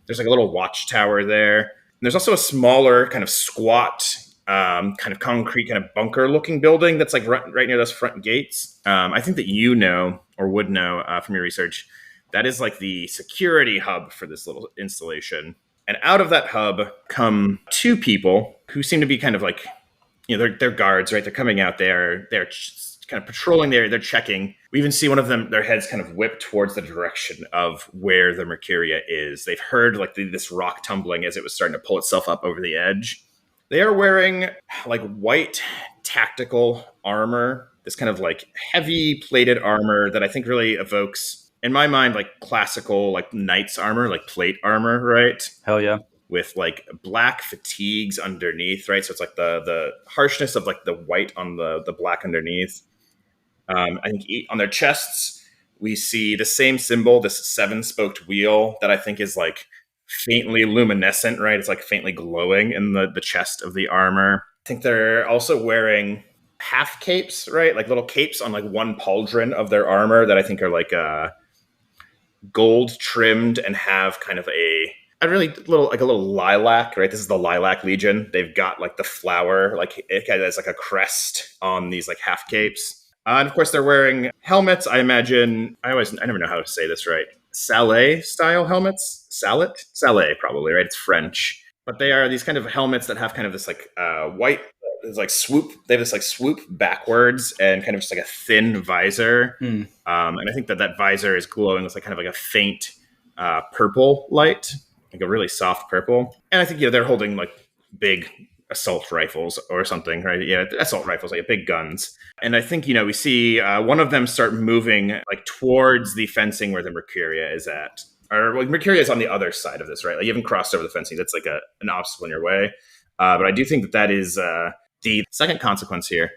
There's a little watchtower there. And there's also a smaller kind of squat, kind of concrete, kind of bunker looking building that's right near those front gates. I think that or would know from your research, that is the security hub for this little installation. And out of that hub come 2 people who seem to be kind of they're guards, right? They're coming out there. They're kind of patrolling there. They're checking. We even see one of them, their heads kind of whip towards the direction of where the Mercuria is. They've heard this rock tumbling as it was starting to pull itself up over the edge. They are wearing white tactical armor, this kind of heavy plated armor that I think really evokes, in my mind, classical knight's armor, plate armor, right? hell yeah. with like black fatigues underneath, right? So it's like the harshness of like the white on the black underneath. I think on their chests, we see the same symbol, this 7-spoked wheel that I think is like faintly luminescent, right? It's like faintly glowing in the chest of the armor. I think they're also wearing half capes, right? Like little capes on like one pauldron of their armor that I think are like gold trimmed and have kind of a really little lilac, right? This is the Lilac Legion. They've got like the flower, like it has like a crest on these like half capes. And of course, they're wearing helmets. I imagine, I never know how to say this right. Sallet style helmets? Sallet, probably, right? It's French. But they are these kind of helmets that have kind of this like white, it's like swoop. They have this like swoop backwards and kind of just like a thin visor. And I think that visor is glowing with like kind of like a faint purple light, like a really soft purple. And I think, they're holding like big assault rifles or something, right? Yeah, assault rifles, like big guns. And I think, we see one of them start moving like towards the fencing where the Mercuria is at. Or like Mercuria is on the other side of this, right? Like you haven't crossed over the fencing. That's like an obstacle in your way. But I do think that is the second consequence here.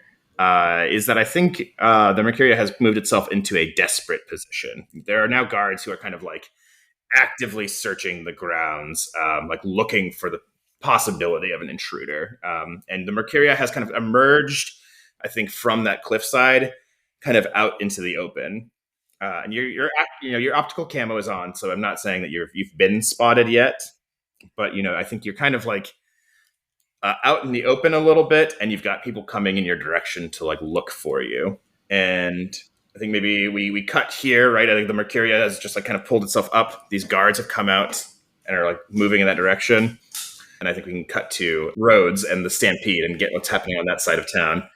Is that I think the Mercuria has moved itself into a desperate position. There are now guards who are kind of like actively searching the grounds, like looking for the possibility of an intruder. And the Mercuria has kind of emerged, I think, from that cliffside, kind of out into the open. And your optical camo is on, so I'm not saying that you've been spotted yet, but I think you're kind of like out in the open a little bit, and you've got people coming in your direction to like look for you. And I think maybe we cut here, right? I think the Mercuria has just like kind of pulled itself up. These guards have come out and are like moving in that direction. And I think we can cut to Rhodes and the Stampede and get what's happening on that side of town.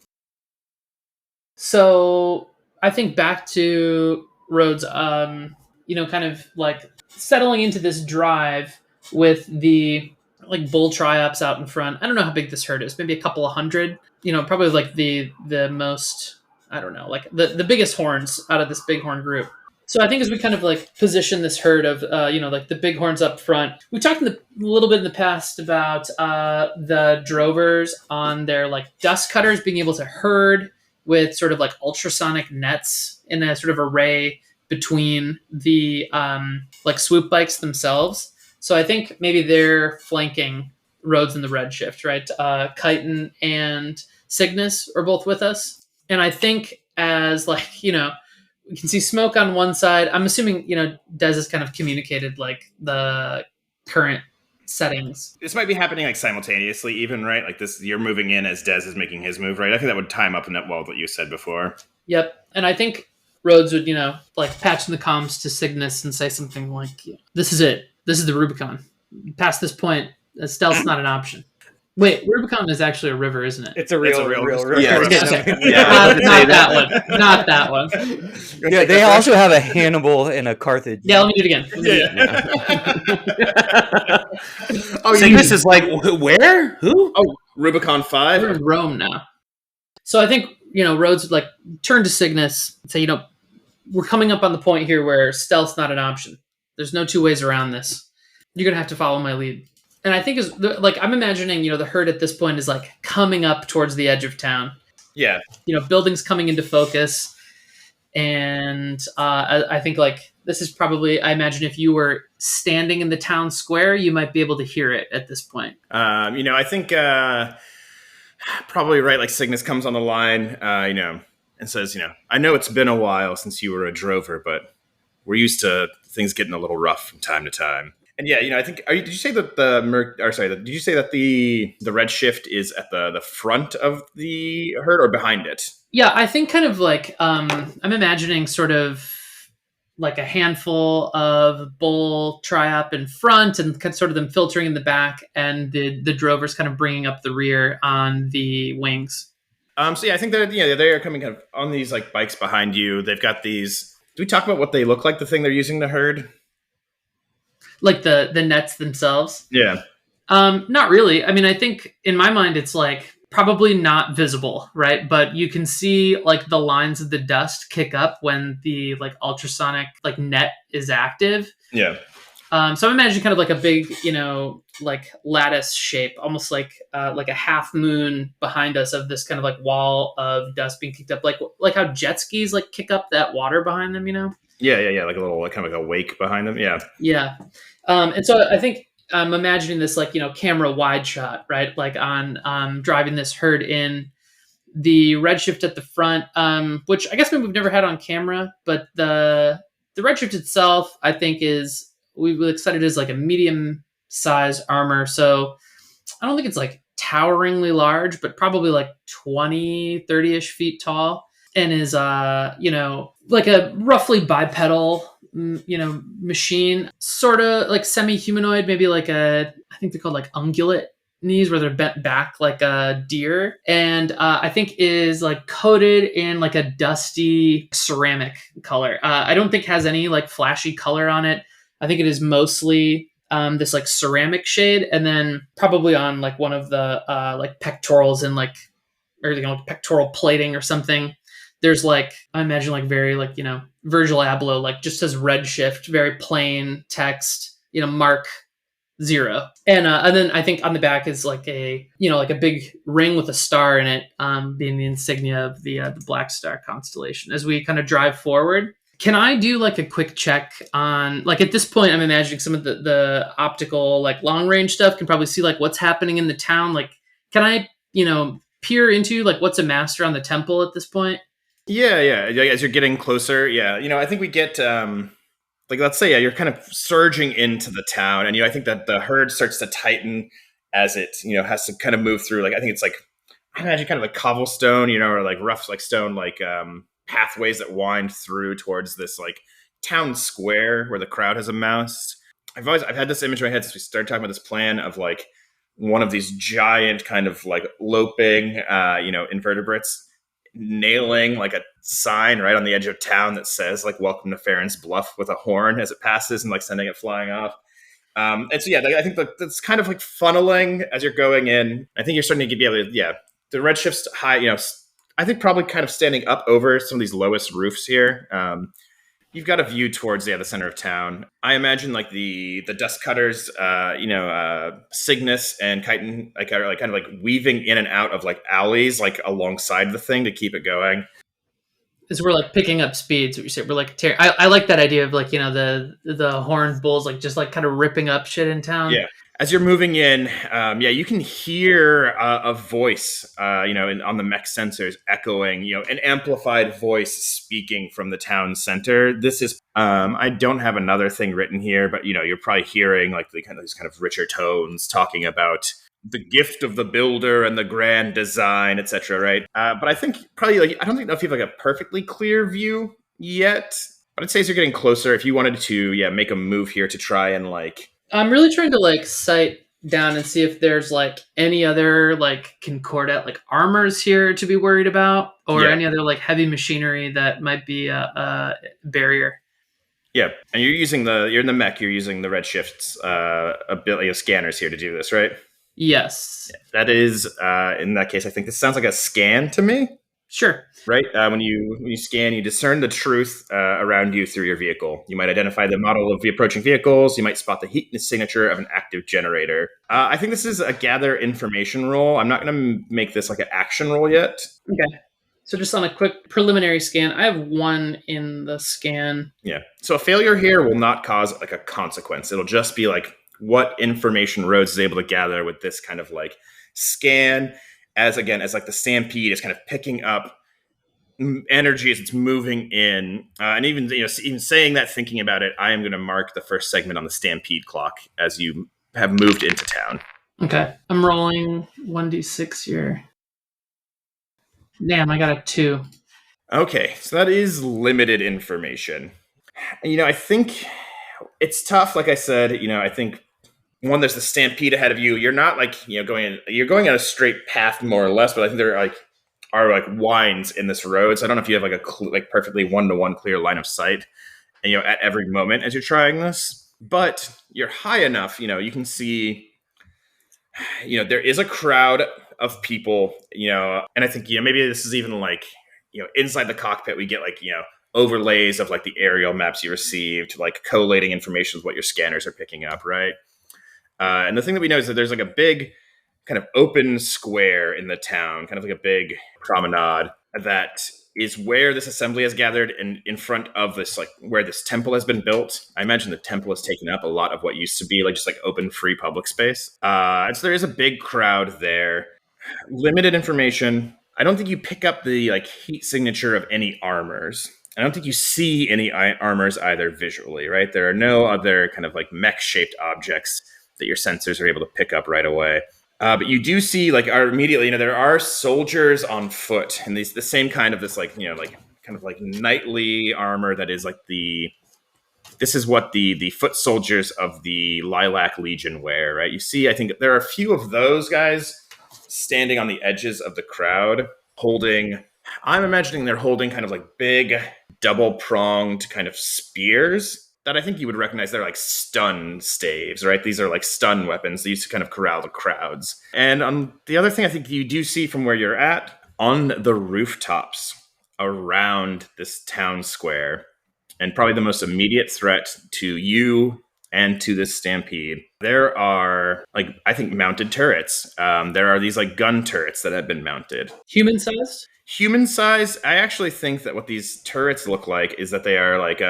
So I think back to Rhodes, kind of like settling into this drive with the like bull tri-ops out in front. I don't know how big this herd is, maybe a couple of hundred, probably like the most, I don't know, like the biggest horns out of this bighorn group. So I think as we kind of like position this herd of, like the bighorns up front, we talked a little bit in the past about the drovers on their like dust cutters being able to herd with sort of like ultrasonic nets in a sort of array between the like swoop bikes themselves. So I think maybe they're flanking Rhodes in the redshift, right? Chiton and Cygnus are both with us. And I think as like, we can see smoke on one side. I'm assuming, Des has kind of communicated like the current settings. This might be happening like simultaneously even, right? Like this, you're moving in as Des is making his move, right? I think that would time up in that wall that you said before. Yep. And I think Rhodes would, like patch in the comms to Cygnus and say something like, this is it. This is the Rubicon. Past this point, stealth's not an option. Wait, Rubicon is actually a river, isn't it? It's a real river. Yeah. Not that one. Yeah, they also have a Hannibal and a Carthage. Yeah, let me do it again. Oh, Cygnus is like, where? Who? Oh, Rubicon 5? We're in Rome now. So I think, Rhodes would like turn to Cygnus and say, we're coming up on the point here where stealth's not an option. There's no two ways around this. You're going to have to follow my lead. And I think I'm imagining, the herd at this point is like coming up towards the edge of town. Yeah. Buildings coming into focus. And I think like this is probably, I imagine if you were standing in the town square, you might be able to hear it at this point. I think probably right. Like Cygnus comes on the line, and says, I know it's been a while since you were a drover, but we're used to things getting a little rough from time to time. And yeah, I think. Did you say that did you say that the red shift is at the front of the herd or behind it? Yeah, I think kind of like I'm imagining sort of like a handful of bull tri-op in front and sort of them filtering in the back, and the drovers kind of bringing up the rear on the wings. So yeah, I think that they are coming kind of on these like bikes behind you. They've got these. Do we talk about what they look like? The thing they're using to herd. Like the nets themselves? Yeah. Not really. I mean, I think in my mind, it's like probably not visible, right? But you can see like the lines of the dust kick up when the like ultrasonic like net is active. Yeah. So I'm imagining kind of like a big, like lattice shape, almost like a half moon behind us of this kind of like wall of dust being kicked up, like how jet skis like kick up that water behind them, you know? Yeah. Like a little, like kind of like a wake behind them. Yeah. Yeah. And so I think I'm imagining this like, camera wide shot, right? Like on driving this herd in, the redshift at the front, which I guess maybe we've never had on camera, but the redshift itself, I think we've cited as like a medium size armor. So I don't think it's like toweringly large, but probably like 20, 30-ish feet tall, and is like a roughly bipedal machine, sort of like semi-humanoid, maybe like I think they're called like ungulate knees, where they're bent back like a deer, and I think is like coated in like a dusty ceramic color. I don't think has any like flashy color on it. I think it is mostly this like ceramic shade, and then probably on like one of the like pectorals and like, or pectoral plating or something, there's like, I imagine like very like, Virgil Abloh, like just says redshift, very plain text, Mark 0. And then I think on the back is like a big ring with a star in it, being the insignia of the Black Star Constellation. As we kind of drive forward, can I do like a quick check on, like, at this point, I'm imagining some of the optical, like long range stuff can probably see like what's happening in the town. Like, can I, peer into like what's a master on the temple at this point? Yeah. As you're getting closer, yeah. I think we get like, let's say, yeah, you're kind of surging into the town, and I think that the herd starts to tighten as it has to kind of move through. Like, I think it's like, I imagine kind of like cobblestone, or like rough like stone, like pathways that wind through towards this like town square where the crowd has amassed. I've had this image in my head since we started talking about this plan of like one of these giant kind of like loping invertebrates nailing like a sign right on the edge of town that says like "Welcome to Farron's Bluff" with a horn as it passes, and like sending it flying off. And so, yeah, I think that's kind of like funneling as you're going in. I think you're starting to be able to, the redshifts high, I think probably kind of standing up over some of these lowest roofs here. You've got a view towards the center of town. I imagine like the dust cutters, Cygnus and Chiton, like are like kind of like weaving in and out of like alleys, like alongside the thing to keep it going. As we're like picking up speed, so you say we're like I like that idea of like the horned bulls like just like kind of ripping up shit in town. Yeah. As you're moving in, you can hear a voice, on the mech sensors echoing, an amplified voice speaking from the town center. This is, I don't have another thing written here, but, you're probably hearing like these kind of richer tones talking about the gift of the builder and the grand design, etc. Right? But I think probably like, I don't think if you have like a perfectly clear view yet, but I'd say as you're getting closer, if you wanted to, make a move here to try and like, I'm really trying to like sight down and see if there's like any other like Concordat like armors here to be worried about, or any other like heavy machinery that might be a barrier. Yeah, and you're in the mech. You're using the redshifts ability of scanners here to do this, right? Yes. Yeah, that is in that case. I think this sounds like a scan to me. Sure. Right. When you scan, you discern the truth around you through your vehicle. You might identify the model of the approaching vehicles. You might spot the heat signature of an active generator. I think this is a gather information roll. I'm not going to make this like an action roll yet. Okay. So just on a quick preliminary scan, I have 1 in the scan. Yeah. So a failure here will not cause like a consequence. It'll just be like what information Rhodes is able to gather with this kind of like scan, as like the stampede is kind of picking up energy as it's moving in, and even saying that, thinking about it, I am going to mark the first segment on the stampede clock as you have moved into town. Okay, I'm rolling 1d6 here. Damn, I got a 2. Okay, so that is limited information. I think it's tough. Like I said, I think one, there's the stampede ahead of you. You're not like you're going on a straight path more or less, but I think there are like winds in this road. So I don't know if you have like a perfectly 1-to-1 clear line of sight, and at every moment as you're trying this. But you're high enough, you can see, there is a crowd of people, and I think maybe this is even like inside the cockpit we get like overlays of like the aerial maps you received, like collating information with what your scanners are picking up, right? And the thing that we know is that there's like a big kind of open square in the town, kind of like a big promenade that is where this assembly has gathered, and in front of this, like where this temple has been built. I imagine the temple has taken up a lot of what used to be like just like open free public space. And so there is a big crowd there. Limited information. I don't think you pick up the like heat signature of any armors. I don't think you see any armors either visually, right? There are no other kind of like mech shaped objects that your sensors are able to pick up right away. But you do see, like, are immediately, there are soldiers on foot, and the same kind of this, like, like kind of like knightly armor that is like this is what the foot soldiers of the Lilac Legion wear, right? You see, I think there are a few of those guys standing on the edges of the crowd, I'm imagining they're holding kind of like big double pronged kind of spears that I think you would recognize. They're like stun staves, right? These are like stun weapons. They used to kind of corral the crowds. And the other thing I think you do see from where you're at, on the rooftops around this town square, and probably the most immediate threat to you and to this stampede, there are, like, I think mounted turrets. There are these like gun turrets that have been mounted. Human sized? Human size. I actually think that what these turrets look like is that they are like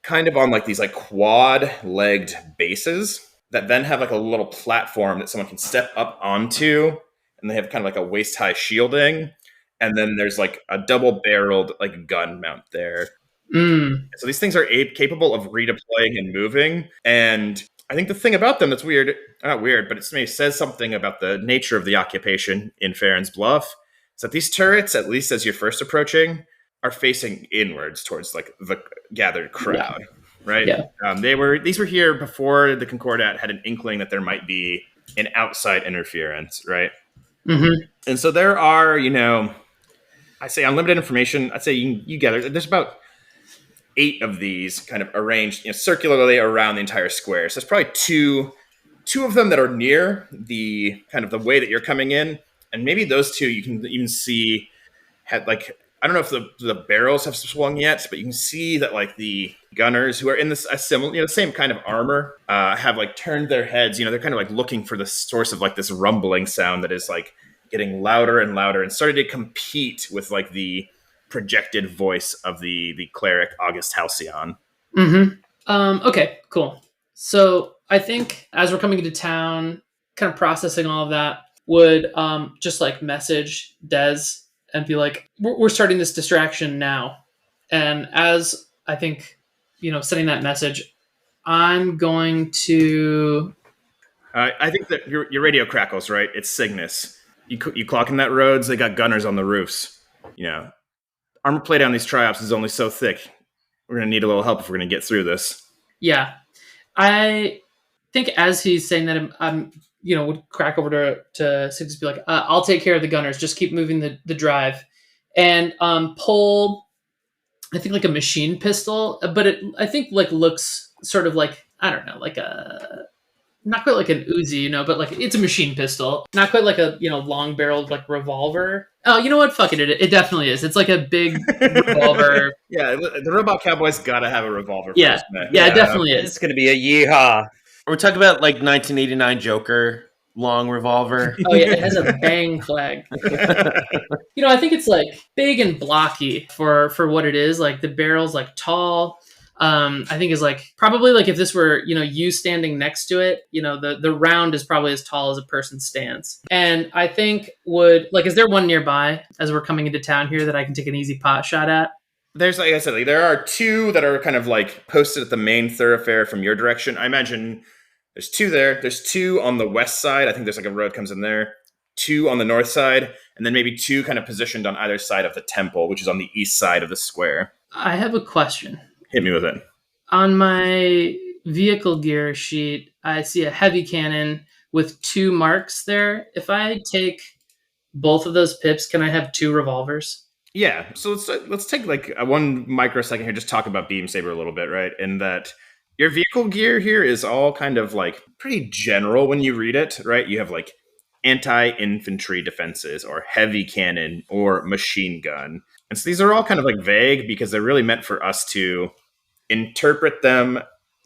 kind of on like these like quad-legged bases that then have like a little platform that someone can step up onto, and they have kind of like a waist-high shielding, and then there's like a double-barreled like gun mount there. So these things are capable of redeploying and moving, and I think the thing about them that's weird, not weird, but it maybe says something about the nature of the occupation in Farron's Bluff, is that these turrets, at least as you're first approaching, are facing inwards towards like the gathered crowd, right? Yeah. These were here before the Concordat had an inkling that there might be an outside interference, right? Mm-hmm. And so there are, I say unlimited information. I'd say you gather. There's about 8 of these kind of arranged, circularly around the entire square. So there's probably two of them that are near the kind of the way that you're coming in, and maybe those 2 you can even see had like. I don't know if the barrels have swung yet, but you can see that like the gunners who are in this similar, same kind of armor, have like turned their heads. They're kind of like looking for the source of like this rumbling sound that is like getting louder and louder, and started to compete with like the projected voice of the cleric August Halcyon. Mm-hmm. Okay, cool. So I think as we're coming into town, kind of processing all of that, would just like message Des and be like, we're starting this distraction now. And as I think, sending that message, I'm going to... I think that your radio crackles, right? It's Cygnus. You clocking that, Rhodes? They got gunners on the roofs. Armor plate on these triops is only so thick. We're going to need a little help if we're going to get through this. Yeah. I think as he's saying that, I'm would crack over to Cygnus, be like, I'll take care of the gunners. Just keep moving the drive. And pull, I think, like a machine pistol. But it, I think, like, looks sort of like, I don't know, like a... Not quite like an Uzi, but like it's a machine pistol. Not quite like a, long-barreled like revolver. Oh, you know what? Fuck it. It definitely is. It's like a big revolver. Yeah, the Robot Cowboy's got to have a revolver. Yeah, first, man. Yeah, it definitely is. It's going to be a yeehaw. We're talking about like 1989 Joker long revolver. Oh yeah, it has a bang flag. I think it's like big and blocky for what it is. Like the barrel's like tall. I think is like probably like if this were, you standing next to it, the round is probably as tall as a person stands. And I think is there one nearby as we're coming into town here that I can take an easy pot shot at? There's, like I said, like, there are 2 that are kind of like posted at the main thoroughfare from your direction. I imagine there's 2 there. There's 2 on the west side. I think there's like a road comes in there. 2 on the north side, and then maybe 2 kind of positioned on either side of the temple, which is on the east side of the square. I have a question. Hit me with it. On my vehicle gear sheet, I see a heavy cannon with 2 marks there. If I take both of those pips, can I have 2 revolvers? Yeah. So let's take like a 1 microsecond here, just talk about Beam Saber a little bit, right? And that your vehicle gear here is all kind of like pretty general when you read it, right? You have like anti-infantry defenses or heavy cannon or machine gun. And so these are all kind of like vague because they're really meant for us to interpret them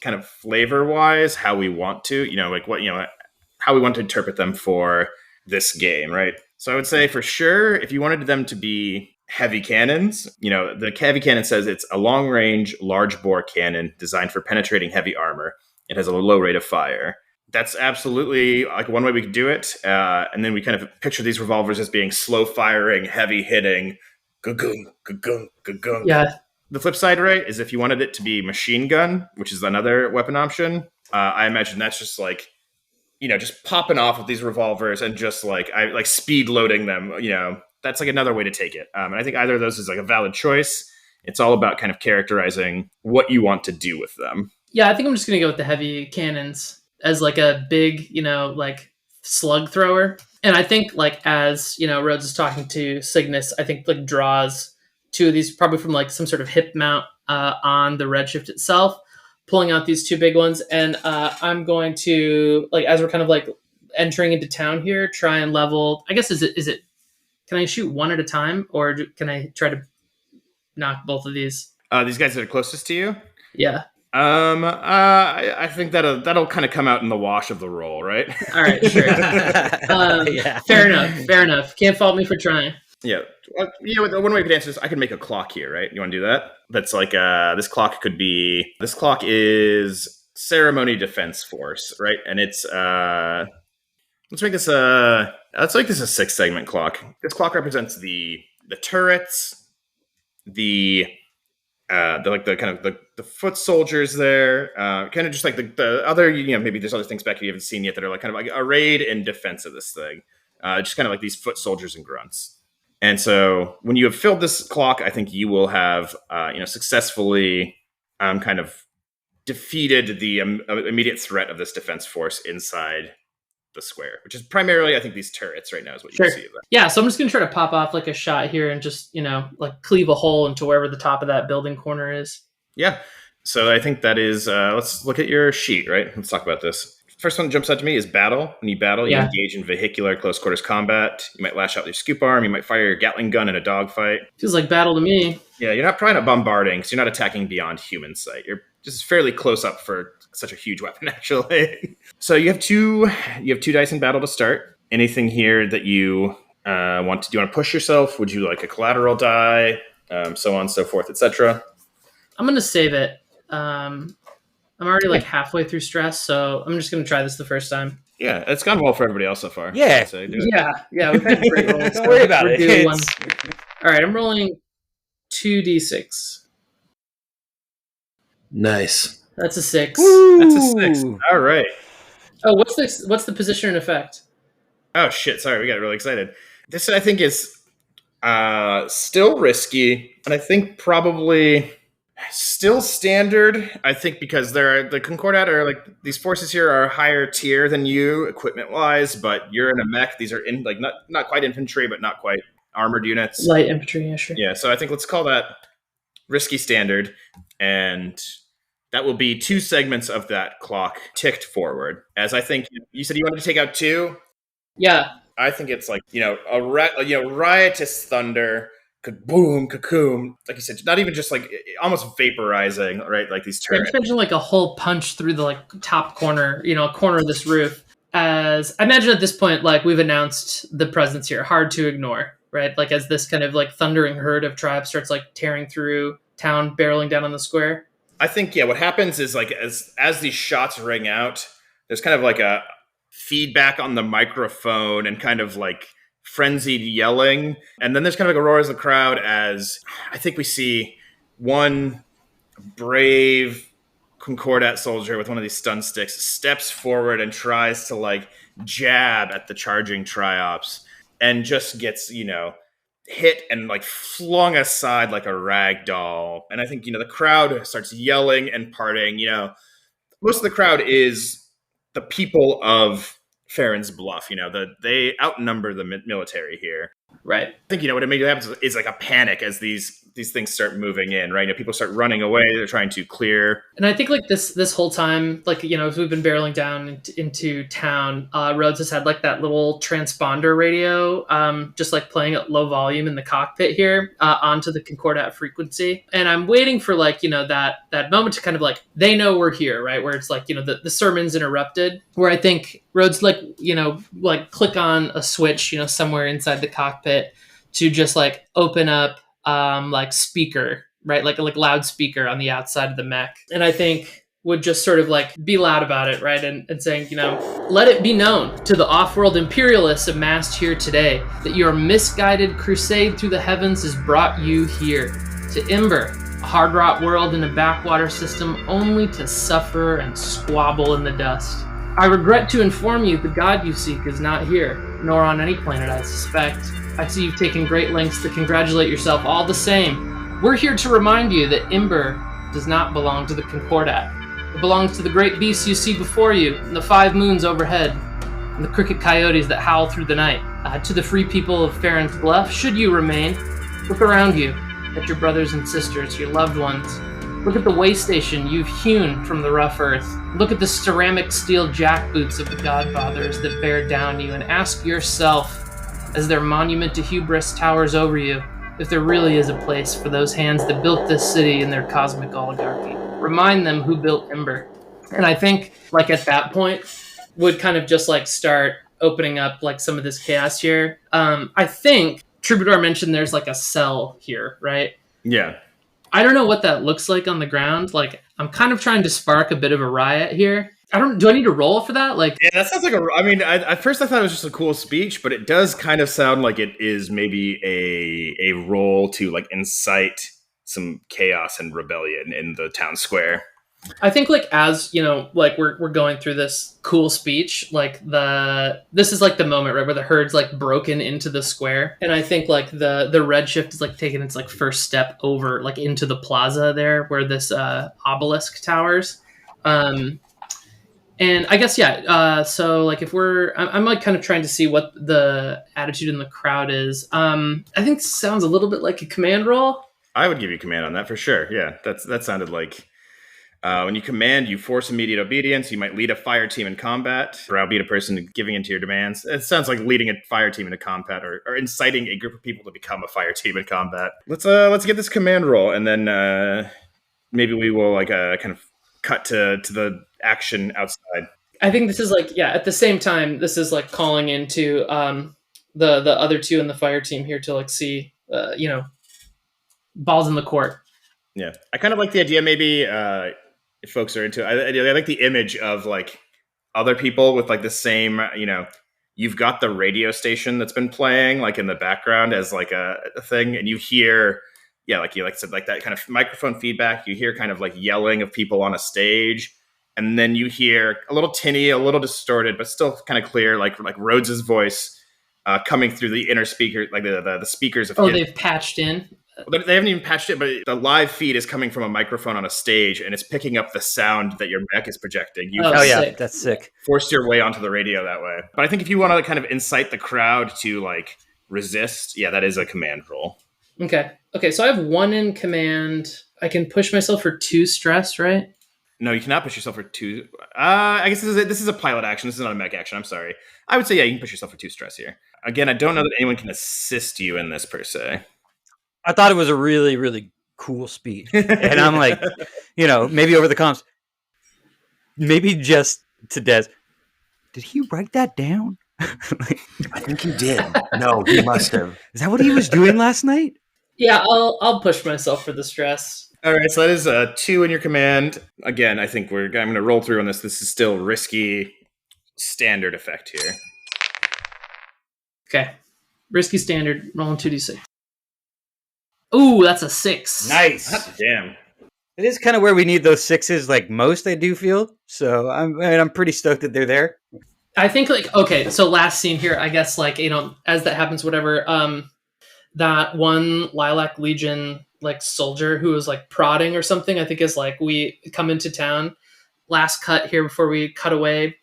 kind of flavor wise how we want to, like what, how we want to interpret them for this game, right? So I would say for sure, if you wanted them to be heavy cannons, the heavy cannon says it's a long range, large bore cannon designed for penetrating heavy armor. It has a low rate of fire. That's absolutely like one way we could do it. And then we kind of picture these revolvers as being slow firing, heavy hitting, ga-gung, ga-gung, ga-gung. Yeah. The flip side, right, is if you wanted it to be machine gun, which is another weapon option, I imagine that's just like, just popping off with these revolvers and just like speed loading them, that's like another way to take it. And I think either of those is like a valid choice. It's all about kind of characterizing what you want to do with them. Yeah, I think I'm just going to go with the heavy cannons as like a big, like slug thrower. And I think like as, Rhodes is talking to Cygnus, I think like draws two of these probably from like some sort of hip mount on the redshift itself, pulling out these two big ones. And I'm going to, like, as we're kind of like entering into town here, try and level, I guess, is it, can I shoot one at a time or can I try to knock both of these? These guys that are closest to you? Yeah. I think that'll kind of come out in the wash of the roll, right? All right, sure. Yeah. Fair enough. Can't fault me for trying. Yeah. One way we could answer this, I could make a clock here, right? You want to do that? That's like, this clock is Ceremony Defense Force, right? And it's, let's make this a 6-segment clock. This clock represents the turrets, the foot soldiers there, kind of just like the other, maybe there's other things back you haven't seen yet that are like kind of like arrayed in defense of this thing. Just kind of like these foot soldiers and grunts. And so when you have filled this clock, I think you will have, successfully kind of defeated the immediate threat of this defense force inside the square, which is primarily, I think, these turrets right now is what you can see. Yeah, so I'm just going to try to pop off like a shot here and just, like cleave a hole into wherever the top of that building corner is. Yeah. So I think that is, let's look at your sheet, right? Let's talk about this. First one that jumps out to me is battle. When you battle, you engage in vehicular close quarters combat. You might lash out with your scoop arm. You might fire your Gatling gun in a dogfight. Feels like battle to me. Yeah, you're probably not bombarding, so you're not attacking beyond human sight. You're just fairly close up for such a huge weapon, actually. So you have two dice in battle to start. Anything here that you want to do? You want to push yourself? Would you like a collateral die? So on, so forth, etc. I'm going to save it. I'm already like halfway through stress, so I'm just going to try this the first time. Yeah, it's gone well for everybody else so far. Yeah. So Yeah, we've had great rolls. Don't worry about it. All right, I'm rolling 2d6. Nice. That's a 6. That's a 6. All right. Oh, what's the position and effect? Oh, shit. Sorry, we got really excited. This, I think, is still risky, and I think probably still standard. I think because the Concordat are like, these forces here are higher tier than you equipment wise, but you're in a mech. These are in like not quite infantry, but not quite armored units. Light infantry, yeah, sure. Yeah, so I think let's call that risky standard, and that will be 2 segments of that clock ticked forward. As I think you said you wanted to take out 2. Yeah. I think it's like, riotous thunder, kaboom, kakoom. Like you said, not even just like almost vaporizing, right? Like these turrets. I imagine like a hole punch through the like top corner, corner of this roof. As I imagine at this point, like we've announced the presence here, hard to ignore, right? Like as this kind of like thundering herd of tribes starts like tearing through town, barreling down on the square. I think, what happens is like as these shots ring out, there's kind of like a feedback on the microphone and kind of like frenzied yelling. And then there's kind of like a roar as the crowd as I think we see one brave Concordat soldier with one of these stun sticks steps forward and tries to like jab at the charging triops and just gets, hit and like flung aside like a rag doll. And I think, the crowd starts yelling and parting. Most of the crowd is the people of Farron's Bluff. They outnumber the military here. Right. I think, what immediately happens is like a panic as these these things start moving in, right? You know, people start running away. They're trying to clear. And I think like this whole time, like, you know, as we've been barreling down into town, Rhodes has had like that little transponder radio, just like playing at low volume in the cockpit here, onto the Concordat frequency. And I'm waiting for like, you know, that moment to kind of like, they know we're here, right? Where it's like, you know, the sermon's interrupted, where I think Rhodes like, you know, like click on a switch, you know, somewhere inside the cockpit to just like open up like speaker, right? Like loudspeaker on the outside of the mech. And I think would just sort of like be loud about it, right? And saying, you know, let it be known to the off-world imperialists amassed here today that your misguided crusade through the heavens has brought you here to Ember, a hard-wrought world in a backwater system only to suffer and squabble in the dust. I regret to inform you the god you seek is not here, nor on any planet, I suspect. I see you've taken great lengths to congratulate yourself all the same. We're here to remind you that Ember does not belong to the Concordat. It belongs to the great beasts you see before you, and the 5 moons overhead, and the cricket coyotes that howl through the night. To the free people of Farron's Bluff, should you remain, look around you, at your brothers and sisters, your loved ones. Look at the way station you've hewn from the rough earth. Look at the ceramic steel jackboots of the godfathers that bear down you, and ask yourself, as their monument to hubris towers over you, if there really is a place for those hands that built this city and their cosmic oligarchy. Remind them who built Ember. And I think, like, at that point, would kind of just, like, start opening up, like, some of this chaos here. I think Troubadour mentioned there's, like, a cell here, right? Yeah. I don't know what that looks like on the ground. Like, I'm kind of trying to spark a bit of a riot here. Do I need to roll for that? Like, yeah, that sounds like at first I thought it was just a cool speech, but it does kind of sound like it is maybe a role to like incite some chaos and rebellion in the town square. I think like, as you know, like we're going through this cool speech, like this is like the moment, right, where the herd's like broken into the square. And I think like the redshift is like taking its like first step over like into the plaza there where this obelisk towers. And I guess, yeah, so like if I'm like kind of trying to see what the attitude in the crowd is. I think it sounds a little bit like a command roll. I would give you command on that for sure. Yeah, that sounded like when you command, you force immediate obedience. You might lead a fire team in combat, browbeat a person giving into your demands. It sounds like leading a fire team into combat or inciting a group of people to become a fire team in combat. Let's get this command roll, and then maybe we will like kind of cut to the action outside. I think this is like, yeah, at the same time, this is like calling into the other two in the fire team here to like see, you know, balls in the court. Yeah. I kind of like the idea, maybe if folks are into it, I like the image of like other people with like the same, you know, you've got the radio station that's been playing like in the background as like a thing, and you hear, yeah, like you like said, like that kind of microphone feedback. You hear kind of like yelling of people on a stage, and then you hear a little tinny, a little distorted, but still kind of clear, like Rhodes's voice coming through the inner speaker, like the speakers of. Oh, they've patched in. They haven't even patched it, but the live feed is coming from a microphone on a stage, and it's picking up the sound that your mech is projecting. Oh yeah, sick. That's sick. Forced your way onto the radio that way. But I think if you want to kind of incite the crowd to like resist, yeah, that is a command roll. Okay, so I have 1 in command. I can push myself for 2 stress, right? No, you cannot push yourself for 2. I guess this is a pilot action. This is not a mech action. I'm sorry. I would say, yeah, you can push yourself for 2 stress here. Again, I don't know that anyone can assist you in this per se. I thought it was a really, really cool speech. And I'm like, you know, maybe over the comms, maybe just to Des, did he write that down? Like, I think he did. No, he must have. Is that what he was doing last night? Yeah, I'll push myself for the stress. All right, so that is 2 in your command. Again, I think I'm going to roll through on this. This is still risky standard effect here. Okay. Risky standard, rolling 2d6. Ooh, that's a 6. Nice. Damn. It is kind of where we need those 6s, like most, I do feel. So I'm pretty stoked that they're there. I think, like, okay, so last scene here, I guess, like, you know, as that happens, whatever, that one Lilac Legion, like, soldier who was, like, prodding or something, I think is, like, we come into town, last cut here before we cut away,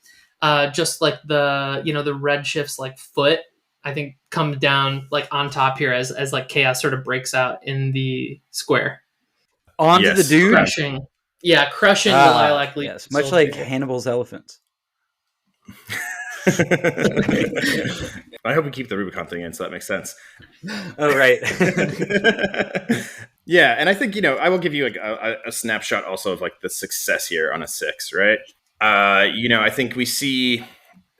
just, like, the, you know, the red shift's, like, foot I think, come down like on top here as like chaos sort of breaks out in the square. Onto Yes. the dude. Crushing the lilac leaf. Yes, much soldier. like Hannibal's elephants. I hope we keep the Rubicon thing in, so that makes sense. Oh, right. Yeah, and I think, I will give you like a snapshot also of like the success here on a 6, right? I think we see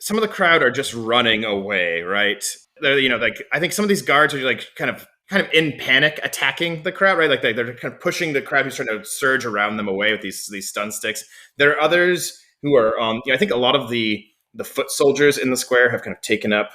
some of the crowd are just running away, right? They're, like I think some of these guards are like kind of in panic attacking the crowd, right? Like they're kind of pushing the crowd who's trying to surge around them away with these stun sticks. There are others who are, I think a lot of the foot soldiers in the square have kind of taken up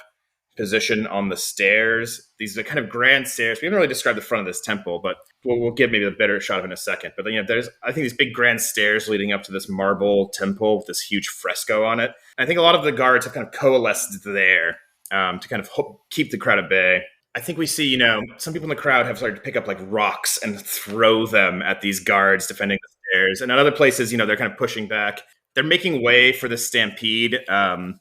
position on the stairs. These are kind of grand stairs. We haven't really described the front of this temple, but we'll give maybe a better shot of it in a second. But there's, I think, these big grand stairs leading up to this marble temple with this huge fresco on it. And I think a lot of the guards have kind of coalesced there to kind of keep the crowd at bay. I think we see, some people in the crowd have started to pick up like rocks and throw them at these guards defending the stairs. And at other places, they're kind of pushing back. They're making way for the stampede. And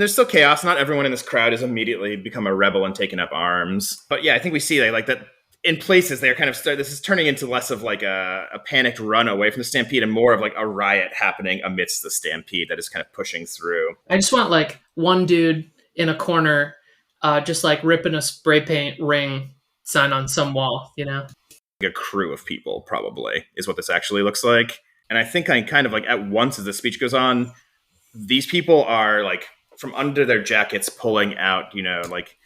there's still chaos. Not everyone in this crowd has immediately become a rebel and taken up arms. But yeah, I think we see like that in places they're kind of this is turning into less of like a panicked run away from the stampede and more of like a riot happening amidst the stampede that is kind of pushing through. I just want like one dude in a corner, just like ripping a spray paint ring sign on some wall, A crew of people probably is what this actually looks like. And I think I kind of like at once as the speech goes on, these people are like from under their jackets pulling out, like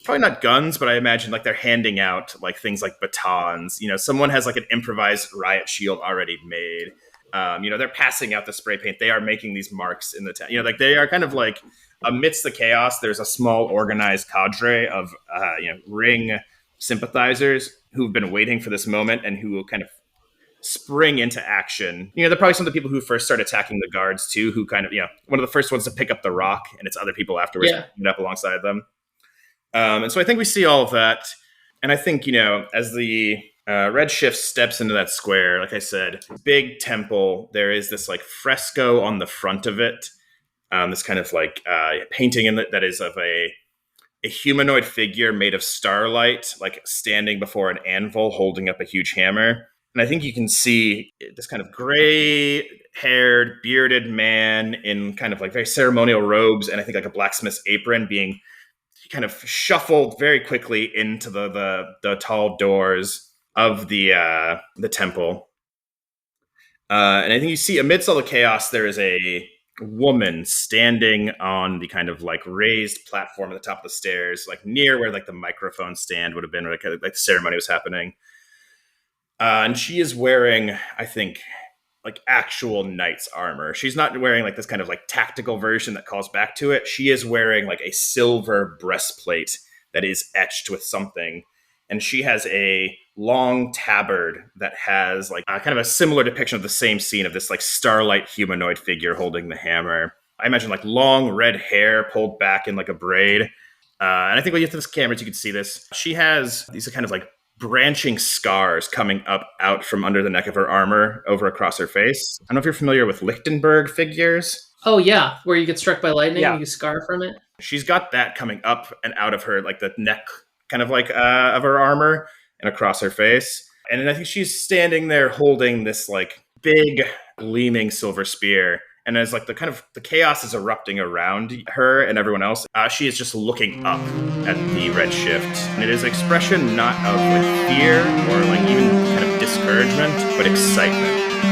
probably not guns, but I imagine like they're handing out like things like batons. Someone has like an improvised riot shield already made. They're passing out the spray paint. They are making these marks in the town. Like they are kind of like amidst the chaos. There's a small organized cadre of ring sympathizers who've been waiting for this moment and who will kind of spring into action. They're probably some of the people who first start attacking the guards too, who kind of, one of the first ones to pick up the rock, and it's other people afterwards picking it up alongside them. And so I think we see all of that. And I think, as the Redshift steps into that square, like I said, big temple, there is this like fresco on the front of it. This kind of like painting in that is of a humanoid figure made of starlight, like standing before an anvil holding up a huge hammer. And I think you can see this kind of gray-haired, bearded man in kind of like very ceremonial robes and I think like a blacksmith's apron being kind of shuffled very quickly into the tall doors of the temple. And I think you see amidst all the chaos, there is a woman standing on the kind of like raised platform at the top of the stairs, like near where like the microphone stand would have been, like the ceremony was happening. And she is wearing, I think, like actual knight's armor. She's not wearing like this kind of like tactical version that calls back to it. She is wearing like a silver breastplate that is etched with something. And she has a long tabard that has like kind of a similar depiction of the same scene of this like starlight humanoid figure holding the hammer. I imagine like long red hair pulled back in like a braid. And I think when you get to this camera, you can see this. She has these kind of like branching scars coming up out from under the neck of her armor over across her face. I don't know if you're familiar with Lichtenberg figures. Oh yeah, where you get struck by lightning Yeah. and you scar from it. She's got that coming up and out of her, like the neck kind of like of her armor and across her face. And then I think she's standing there holding this like big gleaming silver spear. And as like the chaos is erupting around her and everyone else, she is just looking up at the Redshift. And it is an expression not of like fear or like even kind of discouragement, but excitement.